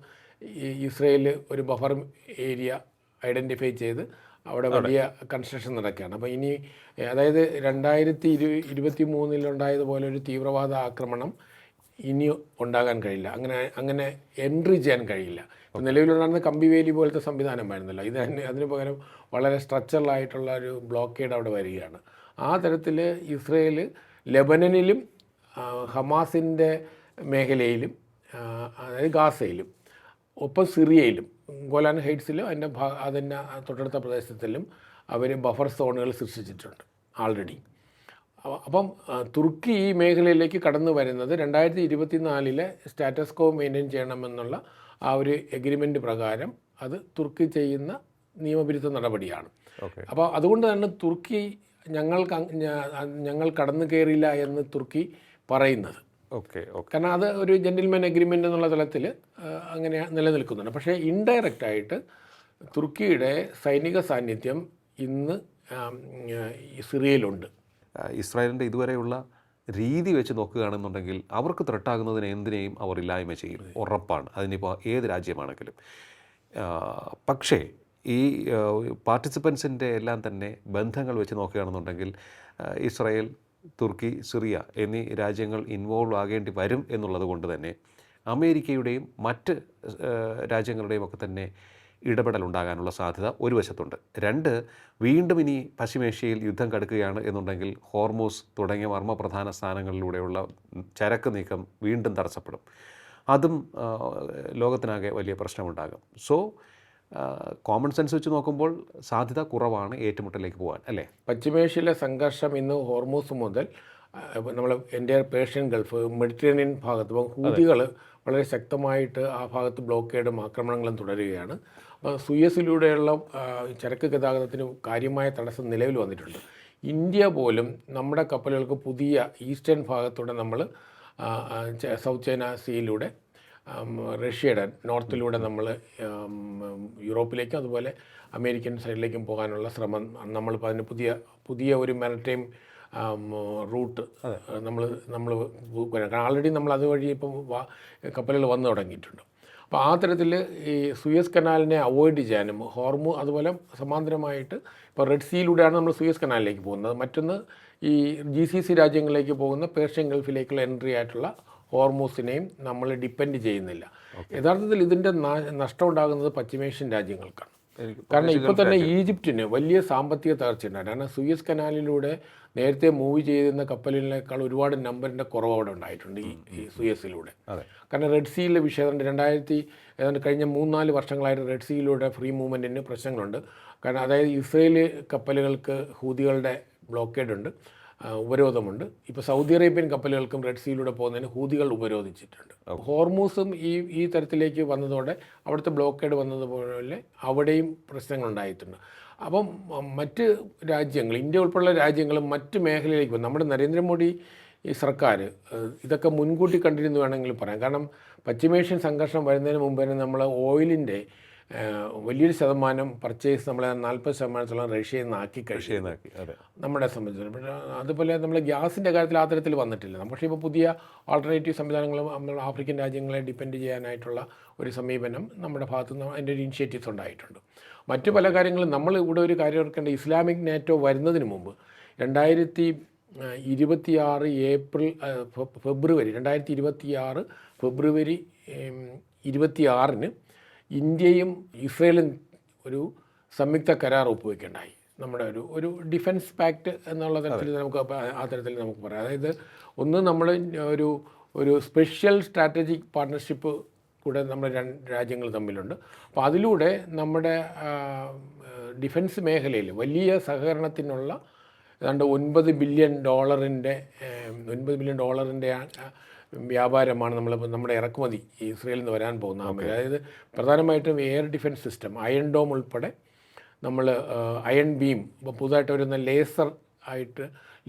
ഈ ഇസ്രയേൽ ഒരു ബഫർ ഏരിയ ഐഡൻറ്റിഫൈ ചെയ്ത് അവിടെ വലിയ കൺസ്ട്രക്ഷൻ നടക്കുകയാണ്. അപ്പോൾ ഇനി അതായത് 2023 ഒരു തീവ്രവാദ ആക്രമണം ഇനി ഉണ്ടാകാൻ കഴിയില്ല, അങ്ങനെ എൻട്രി ചെയ്യാൻ കഴിയില്ല. ഇപ്പോൾ നിലവിലുണ്ടാകുന്ന കമ്പിവേലി പോലത്തെ സംവിധാനമായിരുന്നല്ലോ, അതിന് പകരം വളരെ സ്ട്രക്ചറലായിട്ടുള്ള ഒരു ബ്ലോക്കേഡ് അവിടെ വരികയാണ്. ആ തരത്തിൽ ഇസ്രയേൽ ലെബനനിലും ഹമാസിൻ്റെ മേഖലയിലും അതായത് ഗാസയിലും ഒപ്പം സിറിയയിലും ഗോലാൻ ഹൈറ്റ്സിലും അതിൻ്റെ തൊട്ടടുത്ത പ്രദേശത്തിലും അവർ ബഫർ സോണുകൾ സൃഷ്ടിച്ചിട്ടുണ്ട് ആൾറെഡി. അപ്പം തുർക്കി ഈ മേഖലയിലേക്ക് കടന്നു വരുന്നത് 2024 സ്റ്റാറ്റസ് കോ മെയിൻറ്റെയിൻ ചെയ്യണമെന്നുള്ള ആ ഒരു എഗ്രിമെൻ്റ് പ്രകാരം അത് തുർക്കി ചെയ്യുന്ന നിയമവിരുദ്ധ നടപടിയാണ്. അപ്പോൾ അതുകൊണ്ട് തന്നെ തുർക്കി ഞങ്ങൾ കടന്നു കയറില്ല എന്ന് തുർക്കി പറയുന്നത്. കാരണം അത് ഒരു ജെന്റിൽമാൻ എഗ്രിമെൻ്റ് എന്നുള്ള തലത്തിൽ അങ്ങനെ നിലനിൽക്കുന്നുണ്ട്. പക്ഷേ ഇൻഡയറക്റ്റായിട്ട് തുർക്കിയുടെ സൈനിക സാന്നിധ്യം ഇന്ന് സിറിയയിലുണ്ട്. ഇസ്രായേലിൻ്റെ ഇതുവരെയുള്ള രീതി വെച്ച് നോക്കുകയാണെന്നുണ്ടെങ്കിൽ അവർക്ക് ത്രെട്ടാകുന്നതിന് എന്തിനേയും അവർ ഇല്ലായ്മ ചെയ്യും, ഉറപ്പാണ്. അതിനിപ്പോൾ ഏത് രാജ്യമാണെങ്കിലും. പക്ഷേ ഈ പാർട്ടിസിപ്പൻസിൻ്റെ എല്ലാം തന്നെ ബന്ധങ്ങൾ വെച്ച് നോക്കുകയാണെന്നുണ്ടെങ്കിൽ ഇസ്രായേൽ, തുർക്കി, സിറിയ എന്നീ രാജ്യങ്ങൾ ഇൻവോൾവ് ആകേണ്ടി വരും എന്നുള്ളത് കൊണ്ട് തന്നെ അമേരിക്കയുടെയും മറ്റ് രാജ്യങ്ങളുടെയും ഒക്കെ തന്നെ ഇടപെടൽ ഉണ്ടാകാനുള്ള സാധ്യത ഒരു വശത്തുണ്ട്. രണ്ട്, വീണ്ടും ഇനി പശ്ചിമേഷ്യയിൽ യുദ്ധം കടുക്കുകയാണ് എന്നുണ്ടെങ്കിൽ ഹോർമൂസ് തുടങ്ങിയ മർമ്മപ്രധാന സ്ഥാനങ്ങളിലൂടെയുള്ള ചരക്ക് നീക്കം വീണ്ടും തടസ്സപ്പെടും. അതും ലോകത്തിനാകെ വലിയ പ്രശ്നമുണ്ടാകും. സോ കോമൺ സെൻസ് വെച്ച് നോക്കുമ്പോൾ സാധ്യത കുറവാണ് ഏറ്റുമുട്ടലിലേക്ക് പോകാൻ, അല്ലേ? പശ്ചിമേഷ്യയിലെ സംഘർഷം ഇന്ന് ഹോർമൂസ് മുതൽ നമ്മൾ എൻ്റെ പേർഷ്യൻ ഗൾഫ്, മെഡിറ്ററേനിയൻ ഭാഗത്ത് ഹൂതികൾ വളരെ ശക്തമായിട്ട് ആ ഭാഗത്ത് ബ്ലോക്കേഡും ആക്രമണങ്ങളും തുടരുകയാണ്. അപ്പോൾ സൂയസിലൂടെയുള്ള ചരക്ക് ഗതാഗതത്തിന് കാര്യമായ തടസ്സം നിലവിൽ വന്നിട്ടുണ്ട്. ഇന്ത്യ പോലും നമ്മുടെ കപ്പലുകൾക്ക് പുതിയ ഈസ്റ്റേൺ ഭാഗത്തൂടെ നമ്മൾ സൗത്ത് ചൈന സീയിലൂടെ റഷ്യയുടെ നോർത്തിലൂടെ നമ്മൾ യൂറോപ്പിലേക്കും അതുപോലെ അമേരിക്കൻ സൈഡിലേക്കും പോകാനുള്ള ശ്രമം നമ്മളിപ്പോൾ അതിന് പുതിയ ഒരു മാരിടൈം റൂട്ട് നമ്മൾ ആൾറെഡി നമ്മൾ അതുവഴി ഇപ്പം കപ്പലുകൾ വന്നു തുടങ്ങിയിട്ടുണ്ട്. അപ്പോൾ ആ തരത്തിൽ ഈ സൂയസ് കനാലിനെ അവോയ്ഡ് ചെയ്യാനും അതുപോലെ സമാന്തരമായിട്ട് ഇപ്പോൾ റെഡ് സീയിലൂടെയാണ് നമ്മൾ സൂയസ് കനാലിലേക്ക് പോകുന്നത്. മറ്റൊന്ന് ഈ GCC രാജ്യങ്ങളിലേക്ക് പോകുന്ന പേർഷ്യൻ ഗൾഫിലേക്കുള്ള എൻട്രി ആയിട്ടുള്ള ഹോർമൂസിനെയും നമ്മൾ ഡിപ്പെൻഡ് ചെയ്യുന്നില്ല. യഥാർത്ഥത്തിൽ ഇതിൻ്റെ നഷ്ടം ഉണ്ടാകുന്നത് പശ്ചിമേഷ്യൻ രാജ്യങ്ങൾക്കാണ്. കാരണം ഇപ്പോൾ തന്നെ ഈജിപ്തിന് വലിയ സാമ്പത്തിക തകർച്ചയുണ്ടായി. കാരണം സൂയസ് കനാലിലൂടെ നേരത്തെ മൂവ് ചെയ്യുന്ന കപ്പലിനേക്കാൾ ഒരുപാട് നമ്പറിൻ്റെ കുറവ് അവിടെ ഉണ്ടായിട്ടുണ്ട് ഈ സൂയസിലൂടെ. കാരണം റെഡ് സീയിലെ വിഷയം ഏതാണ്ട് കഴിഞ്ഞ 3-4 വർഷങ്ങളായിട്ട് റെഡ് സീയിലൂടെ ഫ്രീ മൂവ്മെൻറ്റിന് പ്രശ്നങ്ങളുണ്ട്. കാരണം അതായത് ഇസ്രയേൽ കപ്പലുകൾക്ക് ഹൂതികളുടെ ബ്ലോക്കേഡുണ്ട്, ഉപരോധമുണ്ട്. ഇപ്പോൾ സൗദി അറേബ്യൻ കപ്പലുകൾക്കും റെഡ് സീയിലൂടെ പോകുന്നതിന് ഹൂതികൾ ഉപരോധിച്ചിട്ടുണ്ട്. ഹോർമൂസും ഈ തരത്തിലേക്ക് വന്നതോടെ അവിടുത്തെ ബ്ലോക്കേഡ് വന്നതുപോലെ അവിടെയും പ്രശ്നങ്ങളുണ്ടായിട്ടുണ്ട്. അപ്പം മറ്റ് രാജ്യങ്ങൾ, ഇന്ത്യ ഉൾപ്പെടെയുള്ള രാജ്യങ്ങളും മറ്റ് മേഖലയിലേക്ക് പോകും. നമ്മുടെ നരേന്ദ്രമോദി ഈ സർക്കാർ ഇതൊക്കെ മുൻകൂട്ടി കണ്ടിരുന്നു വേണമെങ്കിൽ പറയാം. കാരണം പശ്ചിമേഷ്യൻ സംഘർഷം വരുന്നതിന് മുമ്പ് തന്നെ നമ്മൾ ഓയിലിൻ്റെ വലിയൊരു ശതമാനം പർച്ചേസ് നമ്മളെ 40% റഷ്യയിൽ നിന്ന് ആക്കി നമ്മളെ സംബന്ധിച്ചിടത്തോളം. അതുപോലെ നമ്മൾ ഗ്യാസിൻ്റെ കാര്യത്തിൽ ആ തരത്തിൽ വന്നിട്ടില്ല. പക്ഷേ ഇപ്പോൾ പുതിയ ആൾട്ടർനേറ്റീവ് സംവിധാനങ്ങളും നമ്മൾ ആഫ്രിക്കൻ രാജ്യങ്ങളെ ഡിപ്പെൻഡ് ചെയ്യാനായിട്ടുള്ള ഒരു സമീപനം നമ്മുടെ ഭാഗത്തു നിന്ന് അതിൻ്റെ ഒരു ഇനിഷ്യേറ്റീവ്സ് ഉണ്ടായിട്ടുണ്ട്. മറ്റു പല കാര്യങ്ങളും നമ്മൾ ഇവിടെ ഒരു കാര്യം ഓർക്കേണ്ട, ഇസ്ലാമിക് നാറ്റോ വരുന്നതിന് മുമ്പ് 2026 ഫെബ്രുവരി 26 ഇന്ത്യയും ഇസ്രയേലും ഒരു സംയുക്ത കരാർ ഒപ്പുവെക്കുകയുണ്ടായി. നമ്മുടെ ഒരു ഡിഫൻസ് പാക്റ്റ് എന്നുള്ള തരത്തിൽ നമുക്ക് ആ തരത്തിൽ നമുക്ക് പറയാം. അതായത് ഒന്ന് നമ്മൾ ഒരു സ്പെഷ്യൽ സ്ട്രാറ്റജിക് പാർട്ട്ണർഷിപ്പ് കൂടെ നമ്മുടെ രണ്ട് രാജ്യങ്ങൾ തമ്മിലുണ്ട്. അപ്പോൾ അതിലൂടെ നമ്മുടെ ഡിഫൻസ് മേഖലയിൽ വലിയ സഹകരണത്തിനുള്ള ഏതാണ്ട് $9 ബില്യൺ വ്യാപാരമാണ് നമ്മുടെ ഇറക്കുമതി ഇസ്രയേലിൽ നിന്ന് വരാൻ പോകുന്ന അതായത് പ്രധാനമായിട്ടും air defence system, iron dome ഉൾപ്പെടെ നമ്മൾ അയൺ ബീം, ഇപ്പോൾ പുതുതായിട്ട് വരുന്ന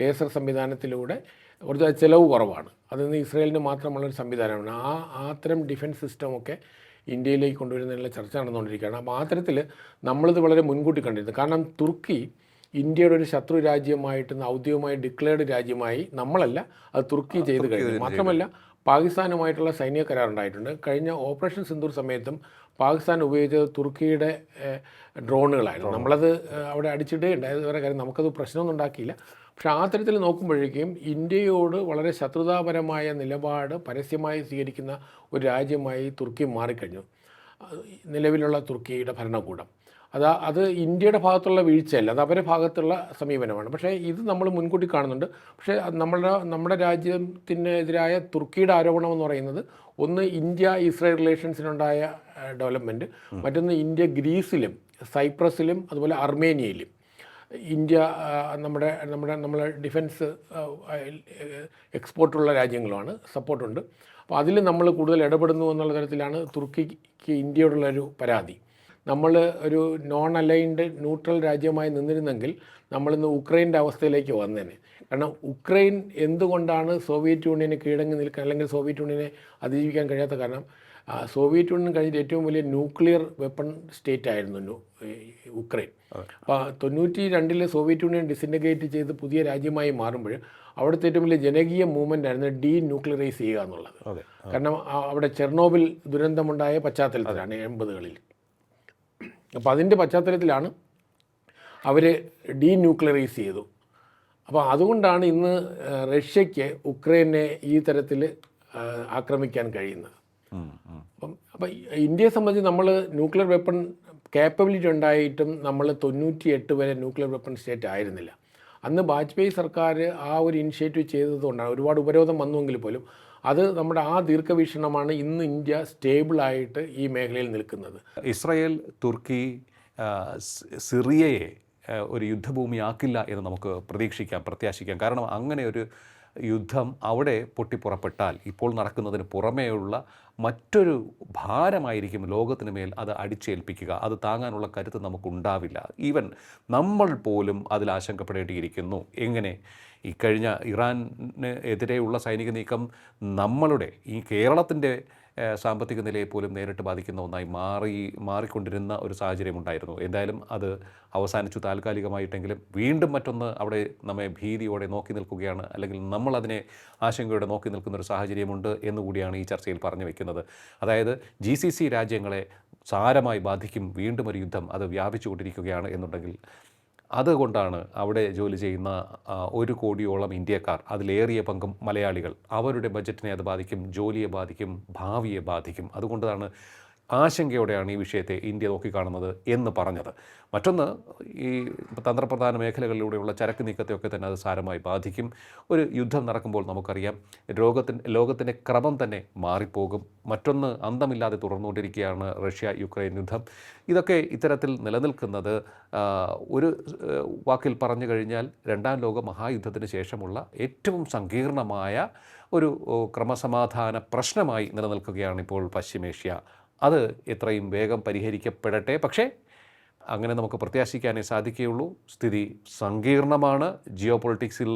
ലേസർ സംവിധാനത്തിലൂടെ കുറച്ച് ചിലവ് കുറവാണ്. അതിന്ന് ഇസ്രയേലിന് മാത്രമുള്ളൊരു സംവിധാനമാണ്. അത്തരം ഡിഫൻസ് സിസ്റ്റമൊക്കെ ഇന്ത്യയിലേക്ക് കൊണ്ടുവരുന്നതിനുള്ള ചർച്ച നടന്നുകൊണ്ടിരിക്കുകയാണ്. അപ്പോൾ ആ തരത്തിൽ നമ്മളിത് വളരെ മുൻകൂട്ടി കണ്ടിരുന്നു. കാരണം തുർക്കി ഇന്ത്യയുടെ ഒരു ശത്രു രാജ്യമായിട്ട് ഔദ്യോഗികമായി ഡിക്ലെയർഡ് രാജ്യമായി നമ്മളല്ല, അത് തുർക്കി ചെയ്ത് കഴിഞ്ഞു. മാത്രമല്ല പാകിസ്ഥാനുമായിട്ടുള്ള സൈനിക കരാറുണ്ടായിട്ടുണ്ട്. കഴിഞ്ഞ ഓപ്പറേഷൻ സിന്ദൂർ സമയത്തും പാകിസ്ഥാൻ ഉപയോഗിച്ചത് തുർക്കിയുടെ ഡ്രോണുകളായിരുന്നു. നമ്മളത് അവിടെ അടിച്ചിടുകയുണ്ടായത് വേറെ കാര്യം, നമുക്കത് പ്രശ്നമൊന്നും ഉണ്ടാക്കിയില്ല. പക്ഷേ ആ തരത്തിൽ നോക്കുമ്പോഴേക്കും ഇന്ത്യയോട് വളരെ ശത്രുതാപരമായ നിലപാട് പരസ്യമായി സ്വീകരിക്കുന്ന ഒരു രാജ്യമായി തുർക്കി മാറിക്കഴിഞ്ഞു. നിലവിലുള്ള തുർക്കിയുടെ ഭരണകൂടം അത് ഇന്ത്യയുടെ ഭാഗത്തുള്ള വീഴ്ചയല്ല, അത് അവരുടെ ഭാഗത്തുള്ള സമീപനമാണ്. പക്ഷേ ഇത് നമ്മൾ മുൻകൂട്ടി കാണുന്നുണ്ട്. പക്ഷേ നമ്മുടെ രാജ്യത്തിനെതിരായ തുർക്കിയുടെ ആരോപണം എന്ന് പറയുന്നത് ഒന്ന് ഇന്ത്യ ഇസ്രായേൽ റിലേഷൻസിനുണ്ടായ ഡെവലപ്മെൻറ്റ്, മറ്റൊന്ന് ഇന്ത്യ ഗ്രീസിലും സൈപ്രസിലും അതുപോലെ അർമേനിയയിലും ഇന്ത്യ നമ്മളെ ഡിഫൻസ് എക്സ്പോർട്ടുള്ള രാജ്യങ്ങളുമാണ്, സപ്പോർട്ടുണ്ട്. അപ്പോൾ അതിൽ നമ്മൾ കൂടുതൽ ഇടപെടുന്നു എന്നുള്ള തരത്തിലാണ് തുർക്കിക്ക് ഇന്ത്യയോടുള്ളൊരു പരാതി. നമ്മൾ ഒരു നോൺ അലൈൻഡ് ന്യൂട്രൽ രാജ്യമായി നിന്നിരുന്നെങ്കിൽ നമ്മളിന്ന് ഉക്രൈൻ്റെ അവസ്ഥയിലേക്ക് വന്നേനെ. കാരണം ഉക്രൈൻ എന്തുകൊണ്ടാണ് സോവിയറ്റ് യൂണിയന് കീഴടങ്ങി നിൽക്കാൻ അല്ലെങ്കിൽ സോവിയറ്റ് യൂണിയനെ അതിജീവിക്കാൻ കഴിയാത്ത കാരണം സോവിയറ്റ് യൂണിയൻ കഴിഞ്ഞിട്ട് ഏറ്റവും വലിയ ന്യൂക്ലിയർ വെപ്പൺ സ്റ്റേറ്റ് ആയിരുന്നു ഉക്രൈൻ. അപ്പോൾ 92 സോവിയറ്റ് യൂണിയൻ ഡിസിൻറ്റഗ്രേറ്റ് ചെയ്ത് പുതിയ രാജ്യമായി മാറുമ്പോൾ അവിടുത്തെ ഏറ്റവും വലിയ ജനകീയ മൂവ്മെൻ്റ് ആയിരുന്നു ഡീന്യൂക്ലിയറൈസ് ചെയ്യുക എന്നുള്ളത്. കാരണം അവിടെ ചെർണോബിൽ ദുരന്തമുണ്ടായ പശ്ചാത്തലത്തിലാണ് 80കളിൽ. അപ്പോൾ അതിൻ്റെ പശ്ചാത്തലത്തിലാണ് അവർ ഡീന്യൂക്ലിയറൈസ് ചെയ്തു. അപ്പോൾ അതുകൊണ്ടാണ് ഇന്ന് റഷ്യയ്ക്ക് ഉക്രൈനെ ഈ തരത്തിൽ ആക്രമിക്കാൻ കഴിയുന്നത്. അപ്പം ഇന്ത്യയെ സംബന്ധിച്ച് നമ്മൾ ന്യൂക്ലിയർ വെപ്പൺ കേപ്പബിലിറ്റി ഉണ്ടായിട്ടും നമ്മൾ 98 വരെ ന്യൂക്ലിയർ വെപ്പൺ സ്റ്റേറ്റ് ആയിരുന്നില്ല. അന്ന് വാജ്പേയി സർക്കാർ ആ ഒരു ഇനിഷ്യേറ്റീവ് ചെയ്തതുകൊണ്ടാണ് ഒരുപാട് ഉപരോധം വന്നുവെങ്കിൽ പോലും അത് നമ്മുടെ ആ ദീർഘവീക്ഷണമാണ് ഇന്ന് ഇന്ത്യ സ്റ്റേബിളായിട്ട് ഈ മേഖലയിൽ നിൽക്കുന്നത്. ഇസ്രായേൽ തുർക്കി സിറിയയെ ഒരു യുദ്ധഭൂമിയാക്കില്ല എന്ന് നമുക്ക് പ്രത്യാശിക്കാം. കാരണം അങ്ങനെ ഒരു യുദ്ധം അവിടെ പൊട്ടിപ്പുറപ്പെട്ടാൽ ഇപ്പോൾ നടക്കുന്നതിന് പുറമേയുള്ള മറ്റൊരു ഭാരമായിരിക്കും ലോകത്തിന് മേൽ അത് അടിച്ചേൽപ്പിക്കുക. അത് താങ്ങാനുള്ള കരുത്ത് നമുക്കുണ്ടാവില്ല. ഈവൻ നമ്മൾ പോലും അതിൽ ആശങ്കപ്പെടേണ്ടിയിരിക്കുന്നു. എങ്ങനെ ഈ കഴിഞ്ഞ ഇറാന് എതിരെയുള്ള സൈനിക നീക്കം നമ്മളുടെ ഈ കേരളത്തിൻ്റെ സാമ്പത്തിക നിലയെ പോലും നേരിട്ട് ബാധിക്കുന്ന ഒന്നായി മാറിക്കൊണ്ടിരുന്ന ഒരു സാഹചര്യമുണ്ടായിരുന്നു. എന്തായാലും അത് അവസാനിച്ചു താൽക്കാലികമായിട്ടെങ്കിലും. വീണ്ടും മറ്റൊന്ന് അവിടെ നമ്മെ ഭീതിയോടെ നോക്കി നിൽക്കുകയാണ്, അല്ലെങ്കിൽ നമ്മളതിനെ ആശങ്കയോടെ നോക്കി നിൽക്കുന്ന ഒരു സാഹചര്യമുണ്ട് എന്നുകൂടിയാണ് ഈ ചർച്ചയിൽ പറഞ്ഞു വയ്ക്കുന്നത്. അതായത് GCC രാജ്യങ്ങളെ സാരമായി ബാധിക്കും വീണ്ടും ഒരു യുദ്ധം, അത് വ്യാപിച്ചുകൊണ്ടിരിക്കുകയാണ് എന്നുണ്ടെങ്കിൽ അതുകൊണ്ടാണ് അവിടെ ജോലി ചെയ്യുന്ന 1 കോടിയോളം ഇന്ത്യക്കാർ, അതിലേറിയ പങ്കും മലയാളികൾ, അവരുടെ ബജറ്റിനെ അത് ബാധിക്കും, ജോലിയെ ബാധിക്കും, ഭാവിയെ ബാധിക്കും. അതുകൊണ്ടാണ് ആശങ്കയോടെയാണ് ഈ വിഷയത്തെ ഇന്ത്യ നോക്കിക്കാണുന്നത് എന്ന് പറഞ്ഞത്. മറ്റൊന്ന്, ഈ തന്ത്രപ്രധാന മേഖലകളിലൂടെയുള്ള ചരക്ക് നീക്കത്തെയൊക്കെ തന്നെ അത് സാരമായി ബാധിക്കും. ഒരു യുദ്ധം നടക്കുമ്പോൾ നമുക്കറിയാം ലോകത്തിൻ്റെ ക്രമം തന്നെ മാറിപ്പോകും. മറ്റൊന്ന്, അന്തമില്ലാതെ തുടർന്നുകൊണ്ടിരിക്കുകയാണ് റഷ്യ-യുക്രൈൻ യുദ്ധം. ഇതൊക്കെ ഇത്തരത്തിൽ നിലനിൽക്കുന്നത് ഒരു വാക്കിൽ പറഞ്ഞു കഴിഞ്ഞാൽ 2ാം ലോക മഹായുദ്ധത്തിന് ശേഷമുള്ള ഏറ്റവും സങ്കീർണമായ ഒരു ക്രമസമാധാന പ്രശ്നമായി നിലനിൽക്കുകയാണ് ഇപ്പോൾ പശ്ചിമേഷ്യ. അത് എത്രയും വേഗം പരിഹരിക്കപ്പെടട്ടെ. പക്ഷേ അങ്ങനെ നമുക്ക് പ്രത്യാശിക്കാനേ സാധിക്കുകയുള്ളൂ. സ്ഥിതി സങ്കീർണമാണ്. ജിയോ പൊളിറ്റിക്സിൽ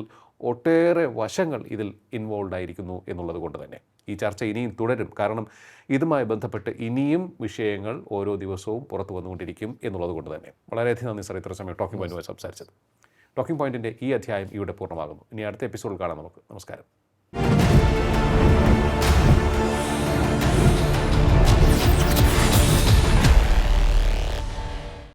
ഒട്ടേറെ വശങ്ങൾ ഇതിൽ ഇൻവോൾവ് ആയിരിക്കുന്നു എന്നുള്ളത് കൊണ്ട് തന്നെ ഈ ചർച്ച ഇനിയും തുടരും. കാരണം ഇതുമായി ബന്ധപ്പെട്ട് ഇനിയും വിഷയങ്ങൾ ഓരോ ദിവസവും പുറത്തു വന്നുകൊണ്ടിരിക്കും എന്നുള്ളത് കൊണ്ട് തന്നെ. വളരെയധികം നന്ദി സാർ, ഇത്ര സമയം ടോക്കിംഗ് പോയിന്റുമായി സംസാരിച്ചത്. ടോക്കിംഗ് പോയിന്റിൻ്റെ ഈ അധ്യായം ഇവിടെ പൂർണ്ണമാകുന്നു. ഇനി അടുത്ത എപ്പിസോഡിൽ കാണാം നമുക്ക്. നമസ്കാരം.